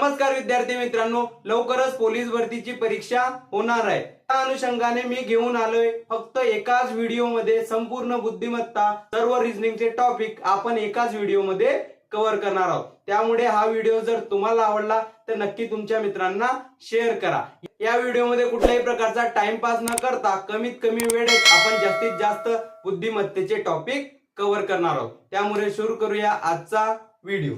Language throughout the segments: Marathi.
नमस्कार विद्यार्थी मित्रांनो, लवकरच पोलीस भरतीची परीक्षा होणार आहे। त्या अनुषंगाने मी घेऊन आलोय फक्त एकाच व्हिडिओमध्ये संपूर्ण बुद्धिमत्ता सर्व रिझनिंगचे टॉपिक आपण एकाच व्हिडिओमध्ये कव्हर करणार आहोत। त्यामुळे हा व्हिडिओ जर तुम्हाला आवडला तर नक्की तुमच्या मित्रांना शेअर करा। या व्हिडिओमध्ये कुठल्याही प्रकारचा टाइमपास न करता कमीत कमी वेळेत आपण जास्तीत जास्त बुद्धिमत्तेचे टॉपिक कव्हर करणार आहोत। त्यामुळे सुरू करूया आजचा व्हिडिओ।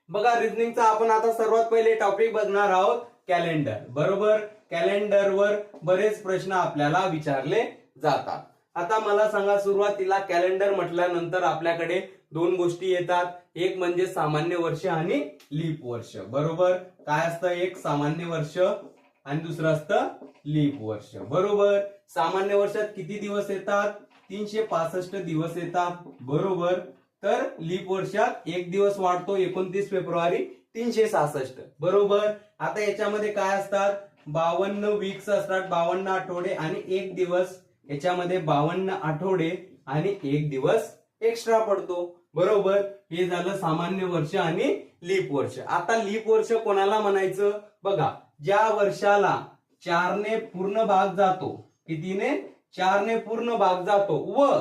बघा, रिझनिंगचा आपण आता सर्वात पहिले टॉपिक बघणार आहोत कॅलेंडर। बरोबर, कॅलेंडरवर बरेच प्रश्न आपल्याला विचारले जातात। आता मला सांगा, सुरुवातीला कॅलेंडर म्हटल्यानंतर आपल्याकडे दोन गोष्टी येतात, एक म्हणजे सामान्य वर्ष आणि लीप वर्ष। बरोबर, काय असतं, एक सामान्य वर्ष आणि दुसरं असतं लीप वर्ष। बरोबर, सामान्य वर्षात किती दिवस येतात? 365 दिवस येतात। बरोबर, तर लीप वर्षात एक दिवस वाढतो, 29 फेब्रुवारी 366। बरोबर, आता याच्यामध्ये काय असतात, 52 वीक्स असतात, 52 आठवडे आणि एक दिवस। याच्यामध्ये 52 आठवडे आणि एक दिवस एक्स्ट्रा पडतो। बरोबर, हे झालं सामान्य वर्ष आणि लीप वर्ष। आता लीप वर्ष कोणाला म्हणायचं? बघा, ज्या वर्षाला 4 ने पूर्ण भाग जातो, कितीने? 4 ने पूर्ण भाग जातो व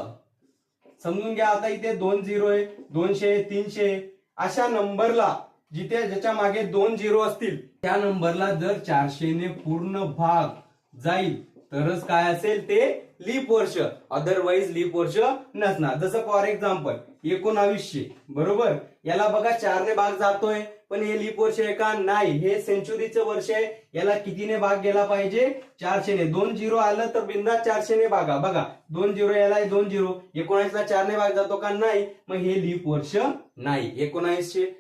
समजून घ्या, आता इथे 2 झिरो आहे, 200, 300 अशा नंबरला जिथे ज्याच्या मागे 2 झिरो असतील त्या नंबरला जर 400 ने पूर्ण भाग जाईल तरच काय असेल ते लीप वर्ष, अदरवाइज लीप वर्ष नसणार। जसं फॉर एक्झाम्पल 1900। बरोबर, याला बघा 4 ने भाग जातोय, पण हे लीप वर्ष आहे का? नाही, हे सेंचुरीचं वर्ष आहे। याला कितीने भाग गेला पाहिजे? 400 ने। 2 झिरो आलं तर बिंदास 400 ने भागा। बघा, 2 झिरो याला 2 झिरो, 19 ला 4 ने भाग जातो का? नाही, मग हे लीप वर्ष नाही। 1900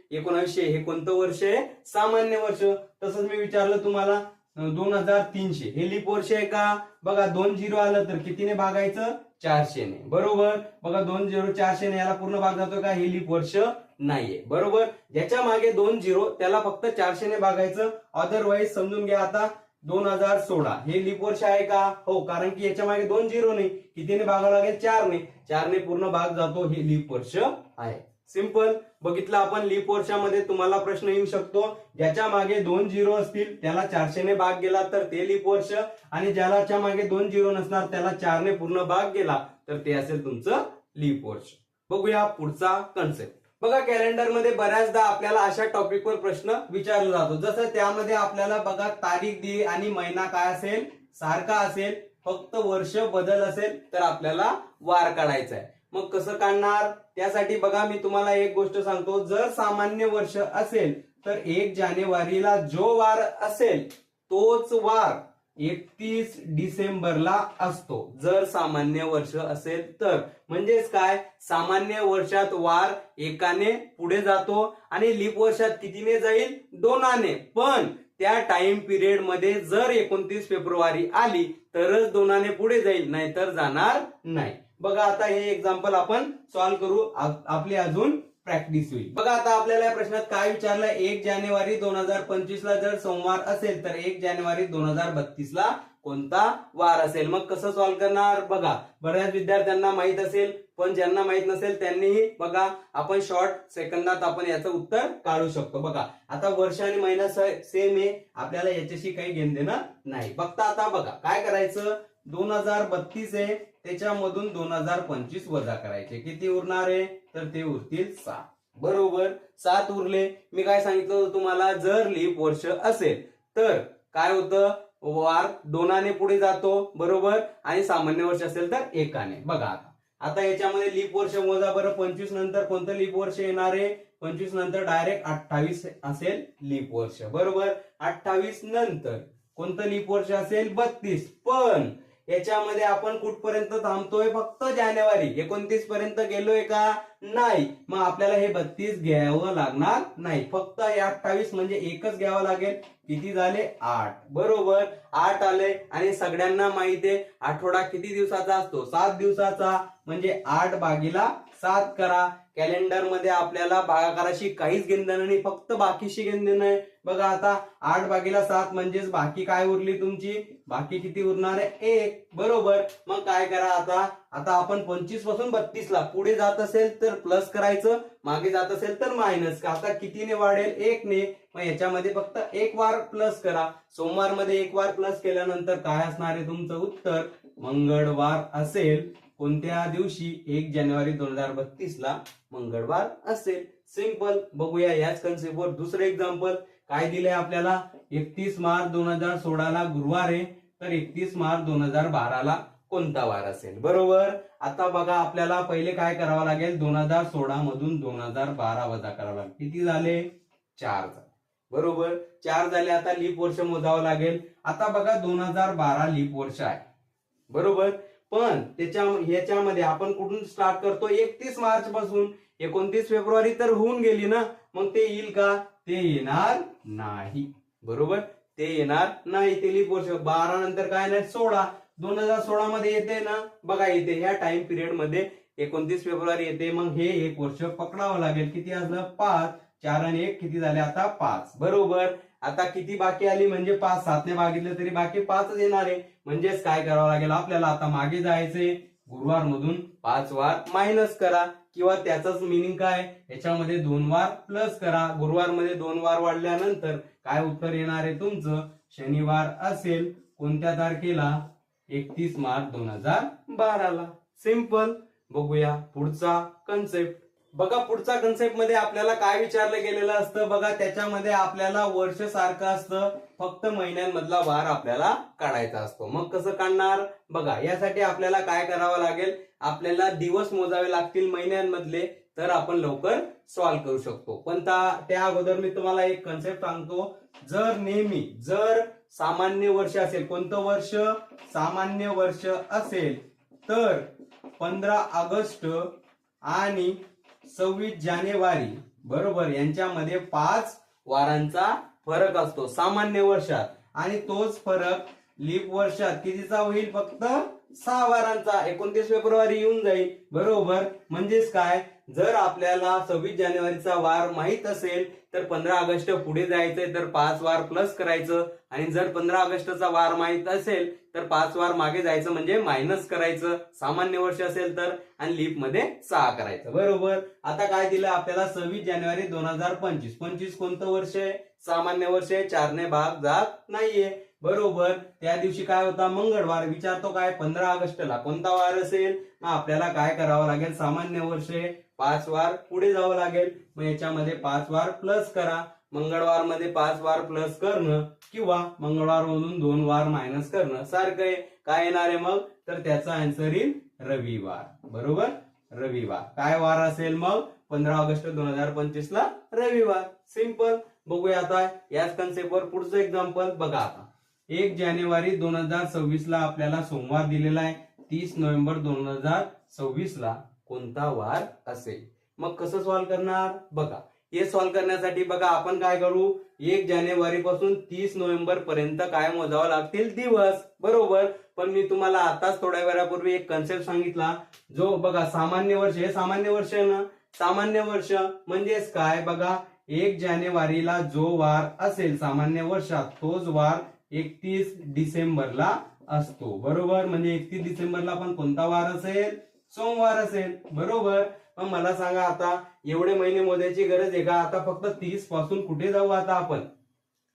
हे कोणतं वर्ष आहे? सामान्य वर्ष। तसंच मी विचारलं तुम्हाला 2300 हे लीप वर्ष आहे का? बघा, 2 झिरो आलं तर कितीने भागायचं? 400 ने। बरोबर, बघा 2 झिरो 400 ने याला पूर्ण भाग जातो का? हे लीप वर्ष नाहीये। बरोबर, ज्याच्या मागे 2 झिरो त्याला फक्त 400 ने भागायचं, अदरवाइज समजून घ्या आता 2016 हे लीप वर्ष आहे का? हो, कारण की याच्या मागे 2 झिरो नाही, कितीने भागावं लागेल? 4 ने। 4 ने पूर्ण भाग जातो, हे लीप वर्ष आहे। सिंपल, बघितलं आपण लीप वर्षामध्ये तुम्हाला प्रश्न येऊ शकतो, ज्याच्या मागे 2 झिरो असतील त्याला 400 ने भाग गेला तर ते लीप वर्ष, आणि ज्याच्या मागे 2 झिरो नसणार त्याला 4 ने पूर्ण भाग गेला तर ते असेल तुमचं लीप वर्ष। बघूया पुढचा कन्सेप्ट। बघा, कॅलेंडर मध्ये बऱ्याचदा आपल्याला अशा टॉपिकवर प्रश्न विचारला जातो, जसं त्यामध्ये आपल्याला बघा तारीख दिली आणि महिना काय असेल? सारखा असेल, फक्त वर्ष बदल असेल तर आपल्याला वार काढायचा आहे। मग कसं काढणार? त्यासाठी बघा, मी तुम्हाला एक गोष्ट सांगतो, जर सामान्य वर्ष असेल तर 1 जानेवारीला जो वार असेल तोच वार 31 डिसेंबरला असतो, जर सामान्य वर्ष असेल तर। म्हणजेच काय, सामान्य वर्षात वार एकाने पुढे जातो आणि लीप वर्षात कितीने जाईल? 2ने। पण त्या टाइम पिरियड मध्ये जर 29 फेब्रुवारी आली तरच 2ने पुढे जाईल, नाहीतर जाणार नाही। बघा, आता हे एक्झाम्पल आपण सॉल्व्ह करू, आपली अजून प्रॅक्टिस होईल। बघा, आता आपल्याला या प्रश्नात काय विचारलं? 1 जानेवारी 2025 ला जर सोमवार असेल तर 1 जानेवारी 2032 ला कोणता वार असेल? मग कसं सॉल्व्ह करणार? बघा, बऱ्याच विद्यार्थ्यांना माहित असेल, पण ज्यांना माहित नसेल त्यांनीही बघा, आपण शॉर्ट सेकंदात आपण याचं उत्तर काढू शकतो। बघा, आता वर्ष आणि महिना सेम आहे, आपल्याला याच्याशी काही घेणं देणं नाही। फक्त आता बघा काय करायचं, 2032 आहे, त्याच्यामधून 2025 वजा करायचे, किती उरणार आहे? तर ते उरतील 7। बरोबर, 7 उरले। मी काय सांगितलं तुम्हाला, जर लीप वर्ष असेल तर काय होतं? वार 2ने पुढे जातो। बरोबर, आणि सामान्य वर्ष असेल तर 1ने। बघा, आता याच्यामध्ये लीप वर्ष मोजा बरं। 25 नंतर कोणतं लीप वर्ष येणार आहे? 25 नंतर डायरेक्ट 28 असेल लीप वर्ष। बरोबर, 28 नंतर कोणतं लीप वर्ष असेल? 32। पण याच्यामध्ये आपण कुठपर्यंत थांबतोय? फक्त जानेवारी 29 पर्यंत गेलोय का? नाही, मग आपल्याला हे 32 घ्यावं लागणार नाही, फक्त हे 28 म्हणजे एकच घ्यावं लागेल। किती झाले? 8। बरोबर, 8 आले। आणि सगळ्यांना माहिती आहे आठवडा किती दिवसाचा असतो? 7 दिवसाचा, म्हणजे 8 भागीला 7 करा। कॅलेंडर मध्ये आपल्याला भागाकाराशी काहीच घेणं देणं नाही, फक्त बाकीशी घेणं देणं आहे। बघा आता 8/7 म्हणजेच बाकी काय उरली तुमची, बाकी किती उरणार आहे 1, बरोबर. मग काय करा आता आपण 25 पासून 32 ला पुढे जात असेल तर प्लस करायचं, मागे जात असेल तर मायनस. आता कितीने वाढेल 1 ने, मग याच्यामध्ये फक्त 1 वार प्लस करा. सोमवार मध्ये 1 वार प्लस केल्यानंतर काय असणार आहे तुमचं उत्तर, मंगळवार असेल. कोणत्या दिवशी, 1 जानेवारी 2032 ला मंगळवार असेल. सिंपल. बघूया याच कन्सेप्टवर दुसरं एक्झाम्पल काय दिलंय आपल्याला. 31 मार्च 2016 ला गुरुवार आहे, तर 31 मार्च 2012 ला कोणता वार असेल, बरोबर. आता बघा आपल्याला पहिले काय करावं लागेल, 2016 मधून 2012 वजा करावं लागेल. किती झाले, 4 झाले, बरोबर. 4 झाले. आता लीप वर्ष मोजावं लागेल. आता बघा 2012 लीप वर्ष आहे, बरोबर. पण ह्याच्यामध्ये आपण कुठून स्टार्ट करतो, 31 मार्च पासून. 29 फेब्रुवारी तर होऊन गेली ना, मग ते येईल का, ते येणार नाही, बरोबर. ते येणार नाही. ते लीप वर्ष 12 नंतर काय नाही 16. 2016 मध्ये येते ना, बघा येते ह्या टाइम पिरियड मध्ये 29 फेब्रुवारी येते. मग हे 1 वर्ष पकडावं लागेल. किती असलं 5. 4 आणि 1 किती झाले आता 5, बरोबर. आता किती बाकी आली म्हणजे 5. 7 ने भागितलं तरी बाकी 5च येणार आहे. म्हणजेच काय करावं लागेल आपल्याला, आता मागे जायचंय, गुरुवार मधून 5 वार मायनस करा, किंवा त्याचाच मिनिंग काय, याच्यामध्ये 2 वार प्लस करा. गुरुवार मध्ये 2 वार वाढल्यानंतर काय उत्तर येणार आहे तुमचं, शनिवार असेल. कोणत्या तारखेला, 31 मार्च 2012 ला. सिंपल. बघूया पुढचा कन्सेप्ट. बघा पुढचा कन्सेप्ट मध्ये आपल्याला काय विचारलं गेलेलं असतं, बघा त्याच्यामध्ये आपल्याला वर्ष सारखं असतं, फक्त महिन्यांमधला वार आपल्याला काढायचा असतो. मग कसं काढणार, बघा यासाठी आपल्याला काय करावं लागेल, आपल्याला दिवस मोजावे लागतील महिन्यांमधले, तर आपण लवकर सॉल्व्ह करू शकतो. पण त्या अगोदर मी तुम्हाला एक कन्सेप्ट सांगतो. जर सामान्य वर्ष असेल, कोणतं वर्ष, सामान्य वर्ष असेल, तर 15 ऑगस्ट आणि 26 जानेवारी बरोबर यांच्यामध्ये 5 वारांचा फरक असतो सामान्य वर्षात. आणि तोच फरक लीप वर्षात कितीचा होईल, फक्त 6 वारांचा. 29 फेब्रुवारी येऊन जाईल, बरोबर. म्हणजेच काय, जर आपल्याला 26 जानेवारीचा वार माहित असेल तर 15 ऑगस्ट पुढे जायचंय, तर 5 वार प्लस करायचं. आणि जर 15 ऑगस्टचा वार माहित असेल तर 5 वार मागे जायचं, म्हणजे मायनस करायचं सामान्य वर्ष असेल तर, आणि लीप मध्ये 6 करायचं, बरोबर. आता काय दिलं आपल्याला, 26 जानेवारी 2025. 25 कोणतं वर्ष आहे, सामान्य वर्ष आहे. 4 ने भाग जात नाहीये, बरोबर. त्या दिवशी काय होता, मंगळवार. विचारतो काय, 15 ऑगस्टला कोणता वार असेल. आपल्याला काय करावं लागेल, सामान्य वर्ष आहे, 5 वार पुढे जावं लागेल. मग याच्यामध्ये 5 वार प्लस करा. मंगळवार मध्ये 5 वार प्लस करणं किंवा मंगळवार मधून 2 वार मायनस करणं सारखं आहे. काय येणार आहे मग, तर त्याचा आन्सर येईल रविवार, बरोबर. रविवार काय वार असेल मग, 15 ऑगस्ट 2025 ला रविवार. सिंपल. बघूया आता याच कन्सेप्टवर पुढचं एक्झाम्पल. बघा आता 1 जानेवारी 2026 ला आपल्याला सोमवार दिलेला आहे. 30 नोव्हेंबर 2026 ला कोणता वार असेल. मग कसं सॉल्व्ह करणार, बघा हे सॉल्व्ह करण्यासाठी बघा आपण काय करू, 1 जानेवारी पासून 30 नोव्हेंबर पर्यंत काय मोजावं लागतील दिवस, बरोबर. पण मी तुम्हाला आताच थोड्या वेळापूर्वी एक कन्सेप्ट सांगितला, जो बघा सामान्य वर्ष, हे सामान्य वर्ष आहे ना. सामान्य वर्ष म्हणजेच काय, बघा 1 जानेवारीला जो वार असेल सामान्य वर्षात, तोच वार 31 डिसेंबरला असतो, बरोबर. म्हणजे 31 डिसेंबरला पण कोणता वार असेल, सोमवार असेल, बरोबर. पण मला सांगा आता एवढे महिने मोजायची गरज आहे का, आता फक्त 30 पासून कुठे जाऊ, आता आपण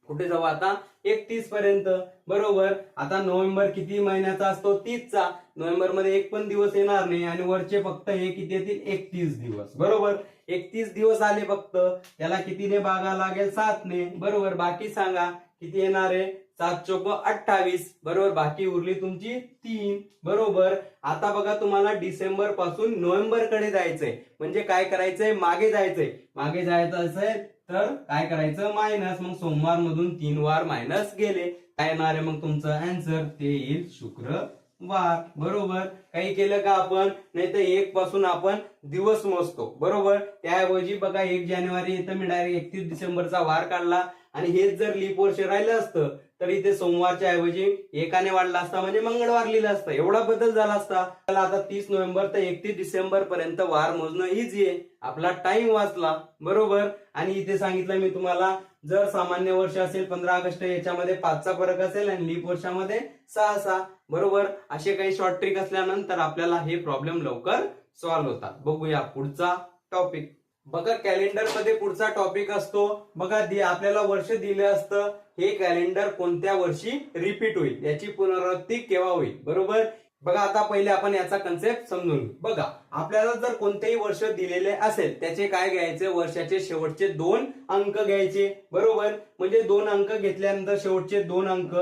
कुठे जाऊ, आता 31 पर्यंत, बरोबर. आता नोव्हेंबर किती महिन्याचा असतो, 30 चा. नोव्हेंबर मध्ये एक पण दिवस येणार नाही, आणि वरचे फक्त हे किती येतील, 31 दिवस, बरोबर. 31 दिवस आले फक्त, त्याला कितीने भागा लागेल, 7 ने, बरोबर. बाकी सांगा किती येणार आहे, 7 चोक 28, बरोबर. बाकी उरली तुमची 3, बरोबर. आता बघा तुम्हाला डिसेंबर पासून नोव्हेंबर कडे जायचंय, म्हणजे काय करायचंय, मागे जायचंय. मागे जायचं असेल तर काय करायचं, मायनस. मग सोमवार मधून 3 वार मायनस गेले, काय येणार आहे मग तुमचं आन्सर, ते येईल शुक्रवार, बरोबर. काही केलं का आपण, नाही तर 1 पासून आपण दिवस मोजतो, बरोबर. त्याऐवजी बघा 1 जानेवारी इथं मी डायरेक्ट 31 डिसेंबरचा वार काढला, आणि हेच जर लीप वर्ष राहिलं असतं तर इथे सोमवारच्या ऐवजी 1 वाढला असता, म्हणजे मंगळवार लिहिलं असतं. एवढा बदल झाला असता. त्याला आता 30 नोव्हेंबर ते 31 डिसेंबर पर्यंत वार मोजणं इझी आहे, आपला टाइम वाचला, बरोबर. आणि इथे सांगितलं मी तुम्हाला जर सामान्य वर्ष असेल 15 ऑगस्ट याच्यामध्ये 5चा फरक असेल आणि लीप वर्षामध्ये 6. बरोबर. असे काही शॉर्ट ट्रिक असल्यानंतर आपल्याला हे प्रॉब्लेम लवकर सॉल्व्ह होतात. बघूया पुढचा टॉपिक. बघा कॅलेंडर मध्ये पुढचा टॉपिक असतो. बघा आपल्याला वर्ष दिलं असतं, हे कॅलेंडर कोणत्या वर्षी रिपीट होईल, याची पुनरावृत्ती केव्हा होईल. बरोबर. बघा आता पहिले आपण याचा कन्सेप्ट समजून घेऊ. बघा आपल्याला जर कोणतेही वर्ष दिलेले असेल त्याचे काय घ्यायचे, वर्षाचे शेवटचे 2 अंक घ्यायचे. बरोबर. म्हणजे 2 अंक घेतल्यानंतर शेवटचे 2 अंक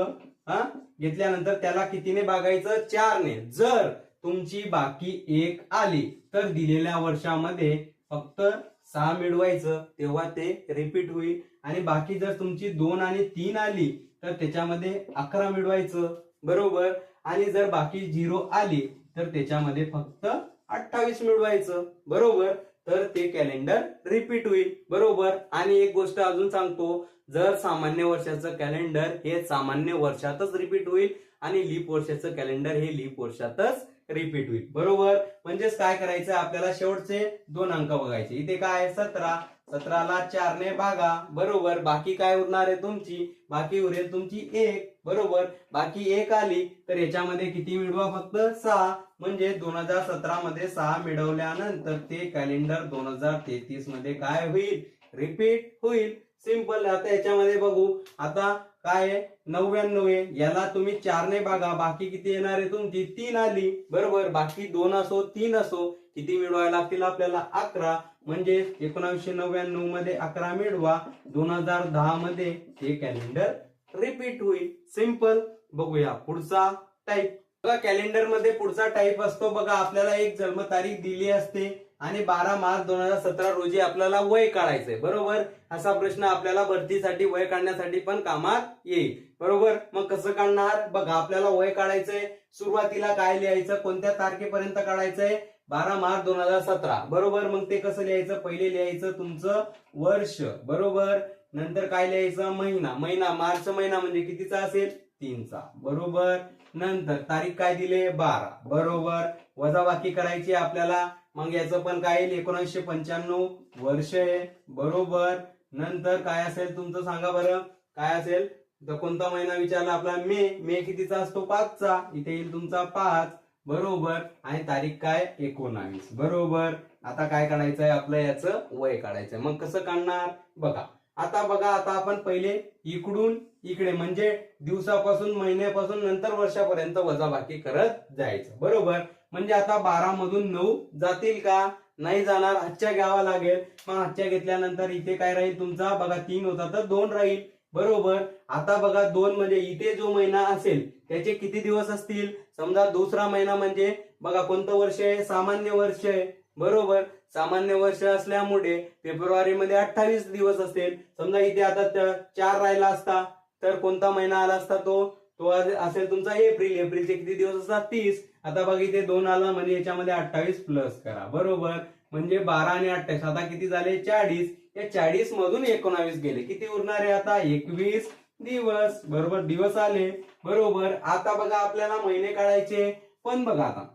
घेतल्यानंतर त्याला कितीने भागायचं, 4ने. जर तुमची बाकी 1 आली तर दिलेल्या वर्षामध्ये फक्त 6 मिळवायचं, तेव्हा ते रिपीट होईल. आणि बाकी जर तुमची 2 आणि 3 आली तर त्याच्यामध्ये 11 मिळवायचं. बरोबर. आणि जर बाकी 0 आली तर त्याच्यामध्ये फक्त 28 मिळवायचं. बरोबर. तर ते कॅलेंडर रिपीट होईल. बरोबर. आणि एक गोष्ट अजून सांगतो, जर सामान्य वर्षाचं कॅलेंडर हे सामान्य वर्षातच रिपीट होईल आणि लीप वर्षाचं कॅलेंडर हे लीप वर्षातच रिपीट होईल. बरोबर. म्हणजेच काय करायचं, आपल्याला शेवटचे 2 अंक बघायचे. इथे काय आहे 17, 17ला 4ने भागा. बरोबर. बाकी काय उरणार आहे तुमची, बाकी उरेल तुमची 1. बरोबर. बाकी 1 आली तर याच्यामध्ये किती मिळवा, फक्त 6. म्हणजे 2017 मध्ये 6 मिळवल्यानंतर ते कॅलेंडर 2033 मध्ये काय होईल, रिपीट होईल. सिंपल. आता याच्यामध्ये बघू, आता काय आहे 99 आहे, याला तुम्ही 4ने भागा. बाकी किती येणार आहे तुमची, 3 आली. बरोबर. बाकी 2 असो 3 असो, किती मिळवायला लागतील आपल्याला, 11. म्हणजे 1999 मध्ये 11 मिळवा, 2010 मध्ये हे कॅलेंडर रिपीट होईल. सिंपल. बघूया पुढचा टाईप. बघा कॅलेंडर मध्ये पुढचा टाईप असतो. बघा आपल्याला एक जन्मतारीख दिली असते आणि 12 मार्च 2017 रोजी आपल्याला वय काढायचंय. बरोबर. असा प्रश्न आपल्याला भरतीसाठी वय काढण्यासाठी पण कामात येईल. बरोबर. मग कसं काढणार, बघा आपल्याला वय काढायचंय. सुरुवातीला काय लिहायचं, कोणत्या तारखेपर्यंत काढायचंय, 12 मार्च 2017. बरोबर. मग ते कसं लिहायचं, पहिले लिहायचं तुमचं वर्ष. बरोबर. नंतर काय लिहायचं, महिना. मार्च महिना म्हणजे कितीचा असेल, 3चा. बरोबर. नंतर तारीख काय दिले, 12. बरोबर. वजाबाकी करायची आपल्याला. मग याचं पण काय येईल, 1995 वर्ष आहे. बरोबर. नंतर काय असेल तुमचं सांगा बरं, काय असेल तर कोणता महिना विचारला आपला, मे कितीचा असतो, 5चा. इथे येईल तुमचा 5. बरोबर. आणि तारीख काय, 19. बरोबर. आता काय काढायचं आहे, आपलं याचं वय काढायचंय. मग कसं काढणार, बघा आता आपण पहिले इकडून इकडे म्हणजे दिवसापासून, महिन्यापासून, नंतर वर्षापर्यंत वजाबाकी करत जायचं. बरोबर. म्हणजे आता 12 मधून 9 जातील का, नाही जाणार, हातच्या घ्यावा लागेल. मग हातच्या घेतल्यानंतर इथे काय राहील तुमचा, बघा 3 होता तर 2 राहील. बरोबर. आता बघा 2 म्हणजे इथे जो महिना असेल त्याचे किती दिवस असतील, समजा दुसरा महिना म्हणजे बघा कोणतं वर्ष आहे, सामान्य वर्ष आहे. बरोबर. सामान्य वर्ष असल्यामुळे फेब्रुवारी मध्ये 28 दिवस असेल. समजा इथे आता 4 राहिला असता तर कोणता महिना आला असता, तो असेल तुमचा एप्रिल. एप्रिलचे किती दिवस असतात, 30. आता बघा इथे 2 आला म्हणजे याच्यामध्ये 28 प्लस करा. बरोबर. म्हणजे 12 आणि 28 आता किती झाले, 40. या 40 मधून 19 गेले, किती उरणार आहे आता, 21 दिवस. बरोबर. दिवस आले. बरोबर. आता बघा आपल्याला महिने काढायचे, पण बघा आता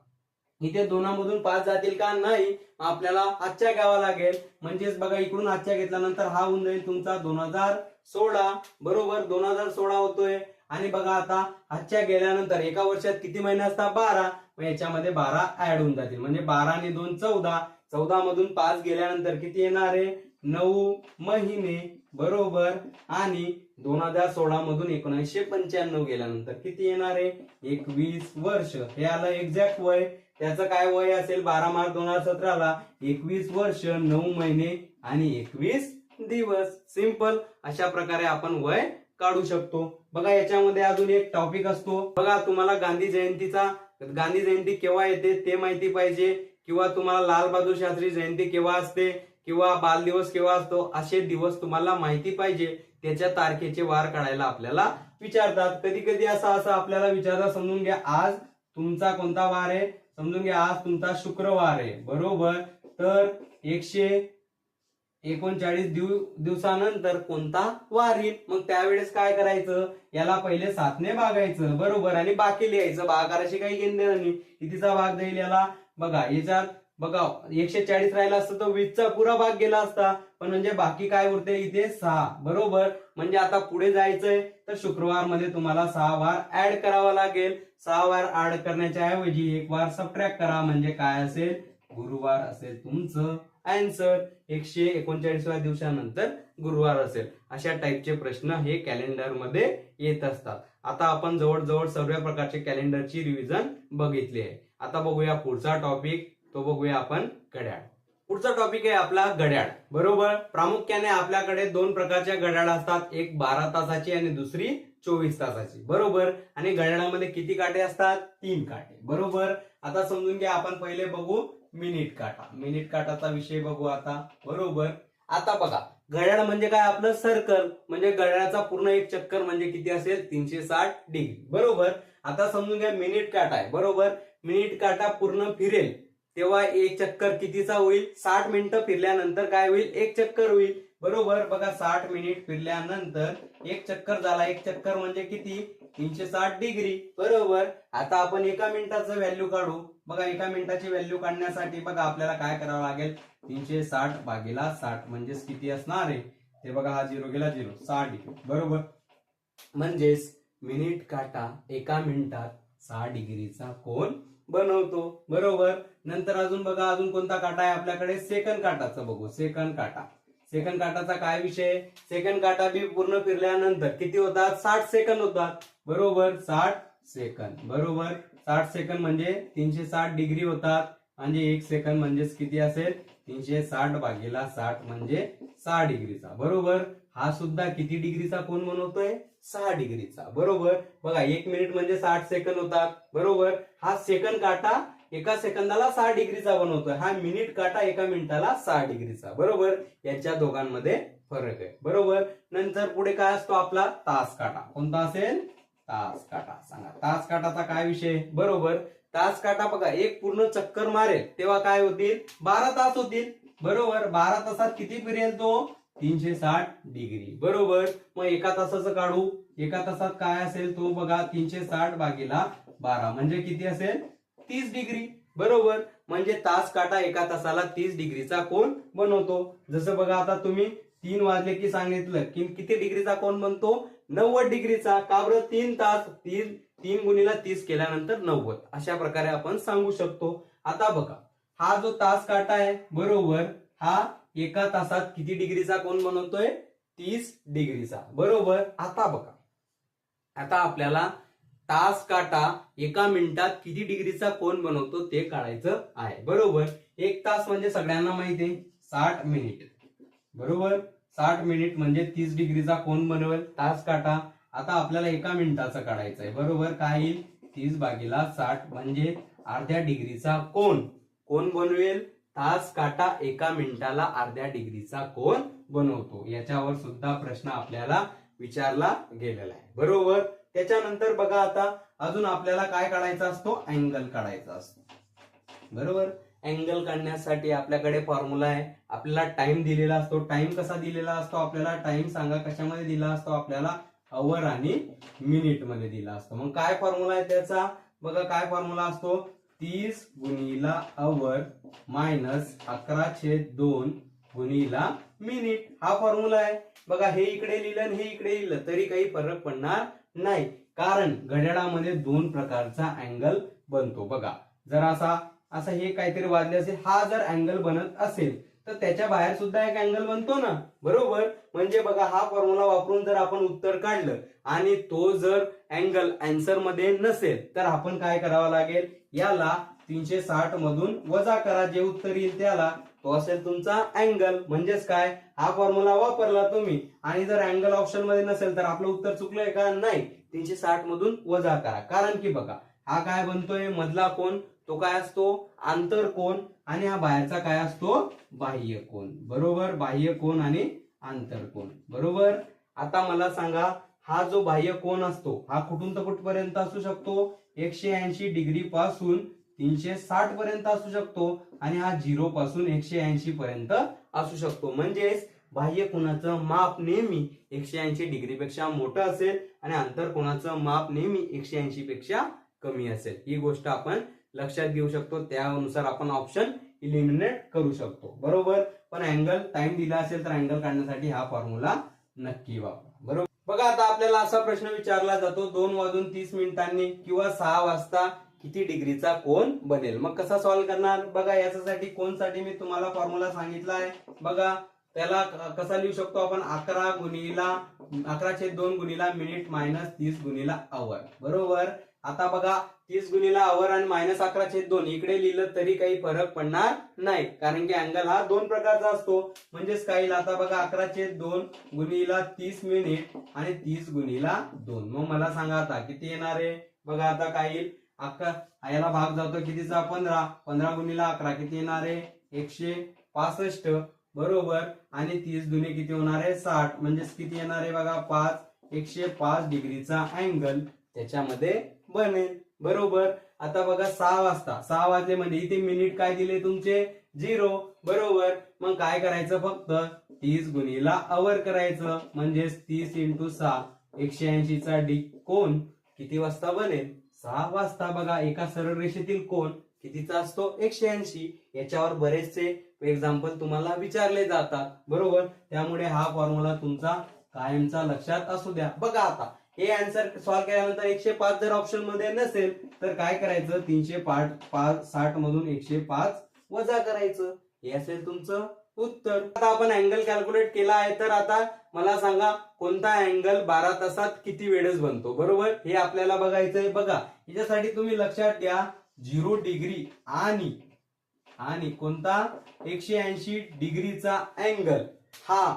इथे 2 मधून 5 जातील का, नाही. आपल्याला हातच्या घ्यावा लागेल. म्हणजेच बघा इकडून हातच्या घेतल्यानंतर हा होऊन जाईल तुमचा 2016. बरोबर. 2016 होतोय. आणि बघा आता हातच्या गेल्यानंतर एका वर्षात किती महिने असतात, 12. मग याच्यामध्ये 12 ऍड होऊन जातील. म्हणजे 12 आणि 2 14. 14 मधून 5 गेल्यानंतर किती येणार आहे, 9 महिने. बरोबर. आणि 2016 मधून 1995 गेल्यानंतर किती येणार आहे, 21 वर्ष. हे आलं एक्झॅक्ट वय. त्याचं काय वय असेल, 12 मार्च 2017ला 21 वर्ष 9 महिने आणि 21 दिवस. सिंपल. अशा प्रकारे आपण वय काढू शकतो. बघा याच्यामध्ये अजून एक टॉपिक असतो. बघा तुम्हाला गांधी जयंती केव्हा येते ते माहिती पाहिजे, किंवा तुम्हाला लाल बहादूर शास्त्री जयंती केव्हा असते, किंवा बाल दिवस केव्हा असतो, असे दिवस तुम्हाला माहिती पाहिजे. त्याच्या तारखेचे वार काढायला आपल्याला विचारतात. कधी कधी असं आपल्याला विचारतात, समजून घ्या आज तुमचा कोणता वार आहे, समजून घ्या आज तुमचा शुक्रवार आहे. बरोबर. तर 139 दिवसानंतर कोणता वार येईल. मग त्यावेळेस काय करायचं, याला पहिले 7ने भागायचं. बरोबर. आणि बाकी लिहायचं. भागाराशी काही घेणं नाही, कितीचा भाग जाईल याला, बघा याच्यात बघा 140 राहिला असतं तर 20चा पुरा भाग गेला असता, पण म्हणजे बाकी काय उरते इथे 6. बरोबर, म्हणजे आता पुढे जायचंय तर शुक्रवार मध्ये तुम्हाला 6 वार ऍड करावा लागेल. 6 वार ऍड करण्याच्या ऐवजी 1 वार सबट्रॅक्ट करा, म्हणजे काय असेल, गुरुवार असेल तुमचं आन्सर. 139व्या दिवसानंतर गुरुवार असेल. अशा टाईपचे प्रश्न हे कॅलेंडर मध्ये येत असतात. आता आपण जवळजवळ सर्व प्रकारचे कॅलेंडरची रिव्हिजन बघितली आहे. आता बघूया पुढचा टॉपिक, तो बघूया आपण घड्याळ. पुढचा टॉपिक आहे आपला घड्याळ. बरोबर, प्रामुख्याने आपल्याकडे 2 प्रकारच्या घड्याळ असतात, एक 12 तासाची आणि दुसरी 24 तासाची. बरोबर, आणि घड्याळामध्ये किती काटे असतात, 3 काटे. बरोबर, आता समजून घ्या. आपण पहिले बघू मिनिट काटा. मिनिट काटाचा विषय बघू आता. बरोबर, आता बघा घड्याळ म्हणजे काय, आपलं सर्कल, म्हणजे घड्याळाचा पूर्ण एक चक्कर म्हणजे किती असेल, 360 डिग्री. बरोबर, आता समजून घ्या मिनिट काटा आहे. बरोबर, मिनिट काटा पूर्ण फिरेल तेव्हा एक चक्कर कितीचा होईल, 60 मिनिटं फिरल्यानंतर काय होईल, एक चक्कर होईल. बरोबर, बघा 60 मिनिट फिरल्यानंतर एक चक्कर झाला. एक चक्कर म्हणजे किती, 360 डिग्री. बरोबर, आता आपण एका मिनिटाचं व्हॅल्यू काढू. बघा एका मिनिटाची व्हॅल्यू काढण्यासाठी बघा आपल्याला काय करावं लागेल, 360 भागीला 60 म्हणजेच किती असणार आहे ते बघा, हा 0 गेला 0, 60 डिग्री. बरोबर, म्हणजेच मिनिट काटा एका मिनिटात 60 डिग्रीचा कोन बनवतो. बरोबर, नंतर अजून बघा अजून कोणता काटा आहे आपल्याकडे, सेकंड काटाचं बघू. सेकंड काटा. सेकंड काटाचा काय विषय, सेकंड काटा बी पूर्ण फिरल्यानंतर किती होतात, 60 सेकंद होतात. बरोबर, 60 सेकंद. बरोबर, 60 सेकंद म्हणजे 360 डिग्री होतात. म्हणजे 1 सेकंद म्हणजेच किती असेल, 360 भागीला 60 म्हणजे 6 डिग्रीचा. बरोबर, हा सुद्धा किती डिग्रीचा कोन बनवतोय, 6 डिग्रीचा. बरोबर, बघा 1 मिनिट म्हणजे 60 सेकंद होतात. बरोबर, हा सेकंड काटा एका सेकंदाला 6 डिग्रीचा बनवतोय, हा मिनिट काटा एका मिनिटाला 6 डिग्रीचा. बरोबर, यांच्या दोघांमध्ये फरक आहे. बरोबर, नंतर पुढे काय असतो आपला तास काटा. कोणता असेल, तास काटा. सांगा तास काटाचा काय विषय. बरोबर, तास काटा बघा एक पूर्ण चक्कर मारेल तेव्हा काय होतील, 12 तास होतील. बरोबर, 12 तासात किती फिरेल तो, 360 डिग्री. बरोबर, मग एका तासाचं काढू. एका तासात काय असेल तो बघा, 360 भागीला 12 म्हणजे किती असेल, 30 डिग्री. बरोबर, म्हणजे तास काटा एका तासाला 30 डिग्रीचा कोन बनवतो. जसं बघा आता तुम्ही 3 वाजले की सांगितलं की किती डिग्रीचा कोन बनतो, 90 डिग्रीचा. का बरं, 3 तास, 3 गुणीला 30 केल्यानंतर 90. अशा प्रकारे आपण सांगू शकतो. आता बघा हा जो तास काटा आहे, बरोबर, हा एका तासात किती डिग्रीचा कोन बनवतोय, 30 डिग्रीचा. बरोबर, आता बघा आता आपल्याला तास काटा एका मिनिटात किती डिग्रीचा कोन बनवतो ते काढायचं आहे. बरोबर, 1 तास म्हणजे सगळ्यांना माहिती आहे 60 मिनिट. बरोबर, 60 मिनिट म्हणजे 30 डिग्रीचा कोन बनवेल तास काटा. आता आपल्याला एका मिनिटाचं काढायचं आहे. बरोबर, काय येईल, 30 भागीला 60 म्हणजे अर्ध्या डिग्रीचा कोन बनवेल. तास काटा एका मिनिटाला अर्ध्या डिग्रीचा कोन बनवतो. याच्यावर सुद्धा प्रश्न आपल्याला विचारला गेलेला आहे. बरोबर, त्याच्यानंतर बघा आता अजून आपल्याला काय काढायचा असतो, अँगल काढायचा असतो. बरोबर, अँगल काढण्यासाठी आपल्याकडे फॉर्म्युला आहे. आपल्याला टाइम दिलेला असतो. टाइम कसा दिलेला असतो आपल्याला, टाइम सांगा कशामध्ये दिला असतो आपल्याला, अवर आणि मिनिट मध्ये दिला असतो. मग काय फॉर्म्युला आहे त्याचा, बघा काय फॉर्म्युला असतो, 30 गुणीला अवर मायनस 11/2 गुणीला मिनिट. हा फॉर्म्युला आहे. बघा हे इकडे लिहिलं आणि हे इकडे लिहिलं तरी काही फरक पडणार नाही, कारण घड्याळामध्ये 2 प्रकारचा अँगल बनतो. बघा जर असा हे काहीतरी वाजले असेल, हा जर अँगल बनत असेल तर त्याच्या बाहेर सुद्धा एक अँगल बनतो ना. बरोबर, म्हणजे बघा हा फॉर्म्युला वापरून जर आपण उत्तर काढलं आणि तो जर अँगल आन्सर मध्ये नसेल तर आपण काय करावं लागेल, याला 360 मधून वजा करा, जे उत्तर येईल त्याला, तो असेल तुमचा अँगल. म्हणजेच काय, हा फॉर्म्युला वापरला तुम्ही आणि जर अँगल ऑप्शन मध्ये नसेल तर आपलं उत्तर चुकलंय का, नाही, 360 मधून वजा करा. कारण की बघा हा काय बनतोय, मधला कोन तो काय असतो, आंतर कोन, आणि हा बाहेरचा काय असतो, बाह्य कोन. बरोबर, बाह्य कोन आणि आंतर कोन. बरोबर, आता मला सांगा हा जो बाह्य कोन असतो हा कुठून तर कुठपर्यंत असू शकतो, 180 डिग्री पासून 360 पर्यंत असू शकतो, आणि हा 0 पासून 180 पर्यंत असू शकतो. म्हणजेच बाह्य कोनाचं माप नेहमी 180 डिग्री पेक्षा मोठं असेल आणि आंतर कोनाचं माप नेहमी 180 पेक्षा कमी असेल. ही गोष्ट आपण लक्षात घेऊ शकतो. त्यानुसार आपण ऑप्शन इलिमिनेट करू शकतो. बरोबर. पण अँगल टाइम दिला असेल तर अँगल काढण्यासाठी हा फॉर्म्युला नक्की वापरा. बरोबर. बघा आता आपल्याला असा प्रश्न विचारला जातो 2:30 किंवा 6 वाजता किती डिग्रीचा कोन बनेल. मग कसा सॉल्व्ह करणार बघा. याच्यासाठी कोनसाठी मी तुम्हाला फॉर्म्युला सांगितला आहे. बघा त्याला कसा लिहू शकतो आपण 11/2 गुणिला मिनिट मायनस 30 गुणिला आवर. बरोबर. आता बघा 30 गुणिला आवर आणि मायनस 11/2 इकडे लिहिलं तरी काही फरक पडणार नाही, कारण की अँगल हा दोन प्रकारचा असतो. म्हणजेच काय आता बघा 11/2 गुणिला 30 मिनिट आणि 30 गुणिला 2. मग मला सांगा आता किती येणार आहे. बघा आता काय येईल. याला भाग जातो कितीचा 15 गुणिला 11 किती येणार आहे 165. बरोबर. आणि 30 दुने किती होणार आहे 60. म्हणजेच किती येणार आहे बघा 105 डिग्रीचा अँगल त्याच्यामध्ये बनेल. बरोबर. आता बघा 6 वाजता 6 वाजले म्हणजे इथे मिनिट काय दिले तुमचे 0. बरोबर. मग काय करायचं फक्त 30 गुणिला आवर करायचं. म्हणजेच 30 × 6 180 चा कोन किती वाजता बनेल 6 वाजता. बघा एका सरळ रेषेतील कोन कितीचा असतो 180. याच्यावर बरेचसे एक्झाम्पल तुम्हाला विचारले जातात. बरोबर. त्यामुळे हा फॉर्म्युला तुमचा कायमचा लक्षात असू द्या. बघा आता हे आन्सर सॉल्व्ह केल्यानंतर 105 जर ऑप्शन मध्ये नसेल तर काय करायचं 360 मधून 105 वजा करायचं. हे असेल तुमचं उत्तर. आता आपण अँगल कॅल्क्युलेट केला आहे, तर आता मला सांगा कोणता अँगल 12 तासात किती वेळेस बनतो. बरोबर. हे आपल्याला बघायचंय. बघा याच्यासाठी तुम्ही लक्षात घ्या 0 डिग्री आणि कोणता 180 डिग्रीचा अँगल हा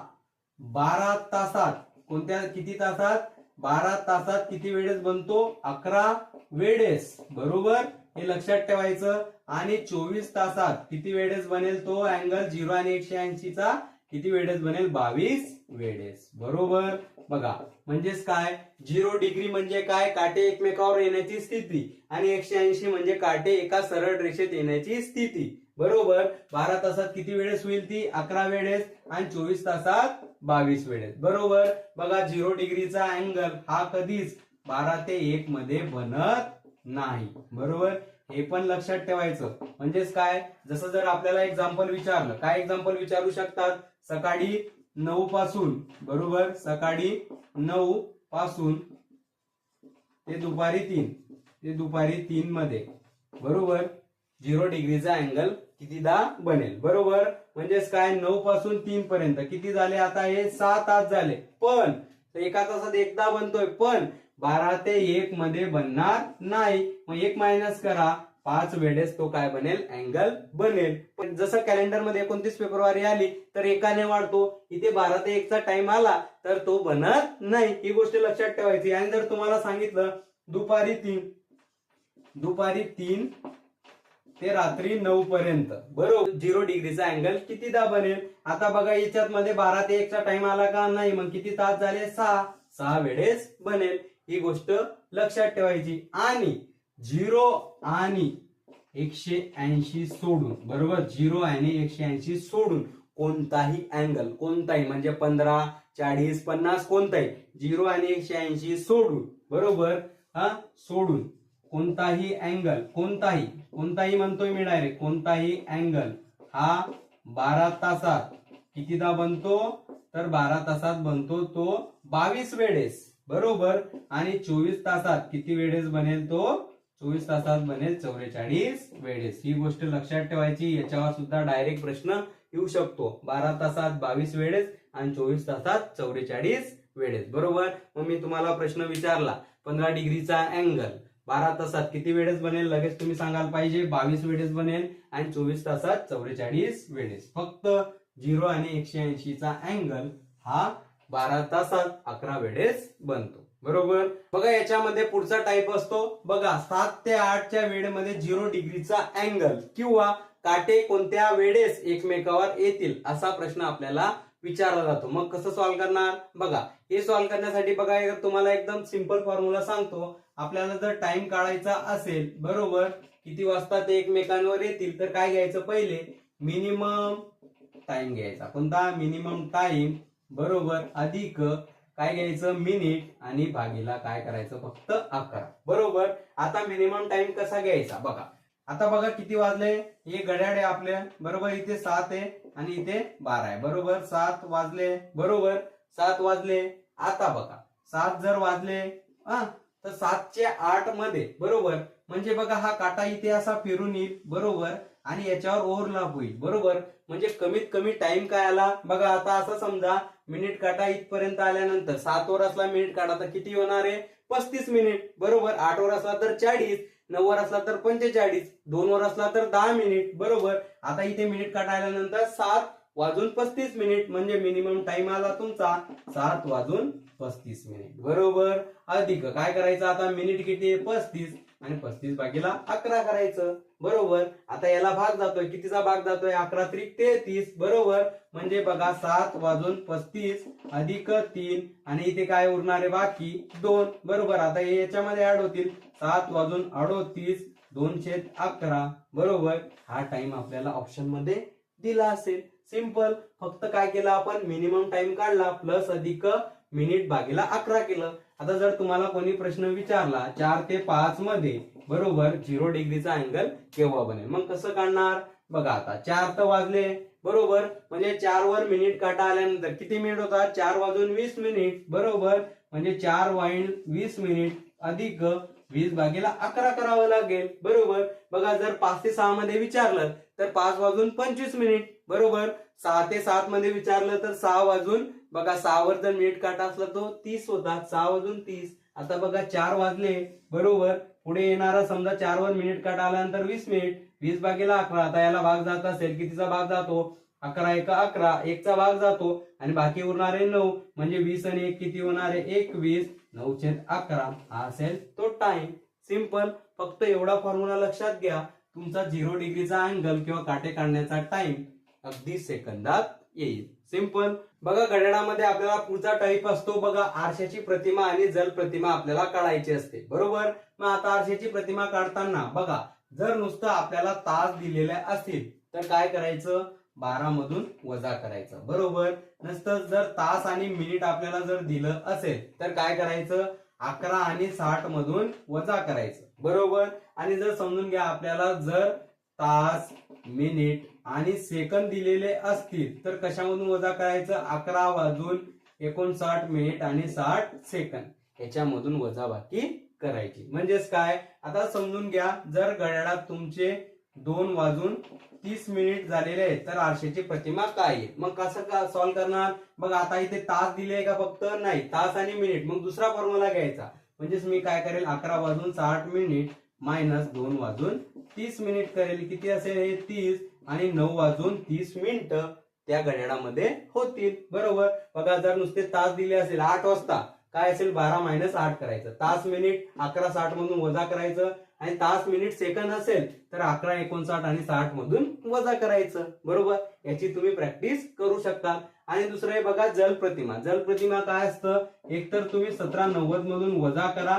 12 तासात कोणत्या किती तासात 12 तासात किती वेळेस बनतो 11 वेळेस. बरोबर. हे लक्षात ठेवायचं. आणि 24 तासात किती वेळेस बनेल तो अँगल 0 आणि 180 चा किती वेळेस बनेल 22 वेळेस. बरोबर. बघा म्हणजेच काय 0 डिग्री म्हणजे काय काटे एकमेकावर येण्याची स्थिती आणि 180 म्हणजे काटे एका सरळ रेषेत येण्याची स्थिती. बरोबर. 12 तासात किती वेळेस होईल ती 11 वेळेस आणि 24 तासात 22 वेळेस. बरोबर. बघा 0 डिग्रीचा अँगल हा कधीच 12 ते 1 मध्ये बनत नाही. बरोबर. हे पण लक्षात ठेवायचं. म्हणजेच काय जसं जर आपल्याला एक्झाम्पल विचारलं काय एक्झाम्पल विचारू शकतात सकाळी 9 पासून. बरोबर. सकाळी 9 पासून ते दुपारी 3 मध्ये. बरोबर. 0 डिग्रीचा अँगल कितीदा बनेल. बरोबर. म्हणजेच काय 9 पासून 3 पर्यंत किती झाले आता हे 6 तास झाले. पण एका तासात एकदा बनतोय पण 12 ते 1 मध्ये बनणार नाही. मग 1 मायनस करा 5 वेळेस तो काय बनेल अँगल बनेल. पण जसं कॅलेंडर मध्ये 29 फेब्रुवारी आली तर एकाने वाढतो. इथे 12 ते 1 चा टाइम आला तर तो बनत नाही. ही गोष्ट लक्षात ठेवायची. आणि जर तुम्हाला सांगितलं दुपारी 3 ते रात्री 9 पर्यंत. बरोबर. 0 डिग्रीचा अँगल कितीदा बनेल. आता बघा याच्यात मध्ये 12 ते 1 चा टाइम आला का नाही. मग किती तास झाले 6 वेळेस बनेल. ही गोष्ट लक्षात ठेवायची. आणि 0 आणि 180 सोडून. बरोबर. 0 आणि 180 सोडून कोणताही अँगल कोणताही म्हणजे 15 40 50 कोणताही 0 आणि 180 सोडून. बरोबर. सोडून कोणताही अँगल कोणताही म्हणतोय मी डायरेक्ट कोणताही अँगल हा 12 तासात कितीदा बनतो तर 12 तासात बनतो तो 22 वेळेस. बरोबर. आणि 24 तासात किती वेळेस बनेल तो 24 तासात बनेल 44 वेळेस. ही गोष्ट लक्षात ठेवायची. याच्यावर सुद्धा डायरेक्ट प्रश्न येऊ शकतो. 12 तासात 22 वेळेस आणि 24 तासात 44 वेळेस. बरोबर. मग मी तुम्हाला प्रश्न विचारला 15 डिग्रीचा अँगल 12 तासात किती वेळेस बनेल लगेच तुम्ही सांगायला पाहिजे 22 वेळेस बनेल आणि 24 तासात 44 वेळेस. फक्त 0 आणि 180 चा अँगल हा 12 तासात 11 वेळेस बनतो. बरोबर. बघा याच्यामध्ये पुढचा टाइप असतो. बघा 7 ते 8 च्या वेळेमध्ये 0 डिग्रीचा अँगल किंवा काटे कोणत्या वेळेस एकमेकावर येतील असा प्रश्न आपल्याला विचारला जातो. मग कसं सॉल्व्ह करणार बघा. हे सॉल्व्ह करण्यासाठी बघा तुम्हाला एकदम सिंपल फॉर्म्युला सांगतो. आपल्याला जर टाइम काढायचा असेल बरोबर किती वाजता ते एकमेकांवर येतील तर काय घ्यायचं पहिले मिनिमम टाइम घ्यायचा. कोणता मिनिमम टाइम. बरोबर. अधिक काय घ्यायचं मिनिट आणि भागीला काय करायचं फक्त 11. बरोबर. आता मिनिमम टाइम कसा घ्यायचा बघा. आता बघा किती वाजले, हे घड्याळ आहे आपल्या बरोबर, इथे 7 आहे आणि इथे 12 आहे बरोबर, 7 वाजले बरोबर, 7 वाजले. आता बघा 7 जर वाजले तर 7 चे 8 मध्ये बरोबर, म्हणजे बघा हा काटा इथे असा फिरून येईल बरोबर आणि याच्यावर ओव्हरलॅप होईल बरोबर, म्हणजे कमीत कमी टाइम काय आला बघा. आता असं समजा मिनिट काटा इथपर्यंत आल्यानंतर 7 वर असला मिनिट काटा तर किती होणार आहे, 35 मिनिट बरोबर. 8 वर असला तर 40, 9 वर असला तर 45, 2 वर असला तर 10 मिनिट बरोबर. आता इथे मिनिट काटा आल्यानंतर 7 वाजून 35 मिनिट, म्हणजे मिनिमम टाइम आला तुमचा 7 वाजून 35 मिनिट बरोबर. अधिक काय करायचं आता, मिनिट किती आहे 35 आणि 35 भागीला 11 करायचं बरोबर. आता याला भाग जातोय, कितीचा भाग जातोय, 11 त्रिक 33 बरोबर, म्हणजे बघा 7 वाजून 35 अधिक 3 आणि इथे काय उरणार आहे बाकी 2 बरोबर. आता हे याच्यामध्ये ऍड होतील, 7 वाजून 38 2/11 बरोबर. हा टाइम आपल्याला ऑप्शन मध्ये दिला असेल. सिंपल, फक्त काय केलं आपण, मिनिमम टाइम काढला प्लस अधिक मिनिट भागीला 11 केलं. आता जर तुम्हाला कोणी प्रश्न विचारला 4 ते 5 मध्ये बरोबर 0 डिग्रीचा अँगल केव्हा बनेल, मग कसं काढणार बघा. आता 4 तर वाजले बरोबर, म्हणजे 4 वर मिनिट काटा आल्यानंतर किती मिनिट होता, 4 वाजून 20 मिनिट बरोबर, म्हणजे 4 वाजून 20 मिनिट अधिक 20 भागीला 11 करावं लागेल बरोबर. बघा जर 5 ते 6 मध्ये विचारलं तर 5 वाजून 25 मिनिट बरोबर. 6 ते 7 मध्ये विचारलं तर 6 वाजून बघा 6 वर जर मिनिट काटा असला तो 30 होता, 6 वाजून 30. आता बघा 4 वाजले बरोबर, पुढे येणारा समजा 4 वर मिनिट काटा आल्यानंतर 20 मिनिट, 20 भागीला 11. आता याला भाग जात असेल, कितीचा भाग जातो, 11 1 11, 1 चा भाग जातो आणि बाकी उरणार आहे 9, म्हणजे 20 आणि 1 किती होणार आहे 21, 9/11 हा असेल तो टाइम. सिंपल, फक्त एवढा फॉर्म्युला लक्षात घ्या, तुमचा 0 डिग्रीचा अँगल किंवा काटे काढण्याचा टाइम अगदी सेकंदात येईल. सिंपल. बघा घड्याळामध्ये आपल्याला पुढचा टाईप असतो बघा, आरशाची प्रतिमा आणि जल प्रतिमा आपल्याला काढायची असते बरोबर. मग आता आरशाची प्रतिमा काढताना बघा, जर नुसतं आपल्याला तास दिलेले असतील तर काय करायचं, 12 मधून वजा करायचं बरोबर. नसतं जर तास आणि मिनिट आपल्याला जर दिलं असेल तर काय करायचं, 11 आणि 60 मधून वजा करायचं बरोबर. आणि जर समजून घ्या आपल्याला जर तास मिनिट आणि सेकंद दिलेले असतील तर कशामधून वजा करायचं, 11 वाजून 59 मिनिट आणि 60 सेकंद याच्यामधून वजाबाकी करायची. म्हणजेच काय, आता समजून घ्या जर घड्याळात तुमचे 2 वाजून 30 मिनिट झालेले आहेत तर आरशाची प्रतिमा काय आहे, मग कसं सॉल्व्ह करणार बघा. आता इथे तास दिले का फक्त, नाही, तास आणि मिनिट, मग दुसरा फॉर्म्युला घ्यायचा. म्हणजेच मी काय करेल, 11 वाजून 60 मिनिट मायनस 2 वाजून 30 मिनिट करेल, किती असेल हे 30 आणि 9 वाजून 30 मिनिट त्या घड्याळामध्ये होतील बरोबर. बघा जर नुसते तास दिले असेल 8 वाजता काय असेल, 12 मायनस 8 करायचं, तास मिनिट 11 60 मधून वजा करायचं आणि तास मिनिट सेकंद असेल तर 11 59 आणि 60 मधून वजा करायचं बरोबर. याची तुम्ही प्रॅक्टिस करू शकता. आणि दुसरं आहे बघा जल प्रतिमा. जल प्रतिमा काय असतं, एकतर तुम्ही 1790 मधून वजा करा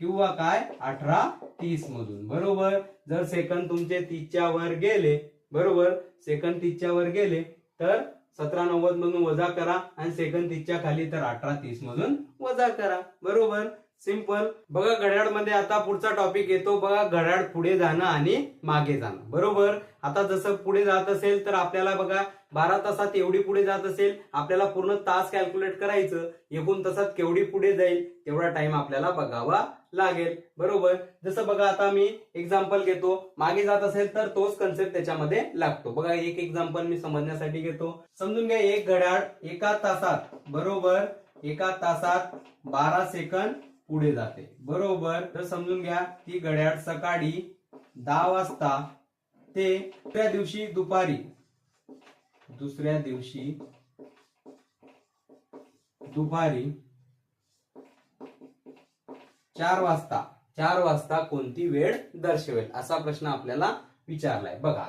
किंवा काय 1830 मधून बरोबर. जर सेकंद तुमचे 30च्या वर गेले बरोबर, सेकंद 30च्या वर गेले तर 1790 मधून वजा करा आणि सेकंद 30च्या खाली तर 1830 मधून वजा करा बरोबर. सिंपल. बघा घड्याळ मध्ये आता पुढचा टॉपिक येतो बघा, घड्याळ पुढे जाणं आणि मागे जाणं बरोबर. आता जसं पुढे जात असेल तर आपल्याला बघा 12 तासात एवढी पुढे जात असेल, आपल्याला पूर्ण तास कॅल्क्युलेट करायचं, एकूण तासात केवढी पुढे जाईल तेवढा टाइम आपल्याला बघावा लागेल बरोबर. जसं बघा आता मी एक्झाम्पल घेतो, मागे जात असेल तर तोच कन्सेप्ट त्याच्यामध्ये लागतो. बघा एक एक्झाम्पल मी समजण्यासाठी घेतो. समजून घ्या एक घड्याळ एका तासात बरोबर, एका तासात 12 सेकंद पुढे जाते बरोबर. तर समजून घ्या ती घड्याळ सकाळी 10 वाजता ते दुसऱ्या दिवशी दुपारी 4 वाजता कोणती वेळ दर्शवेल असा प्रश्न आपल्याला विचारलाय. बघा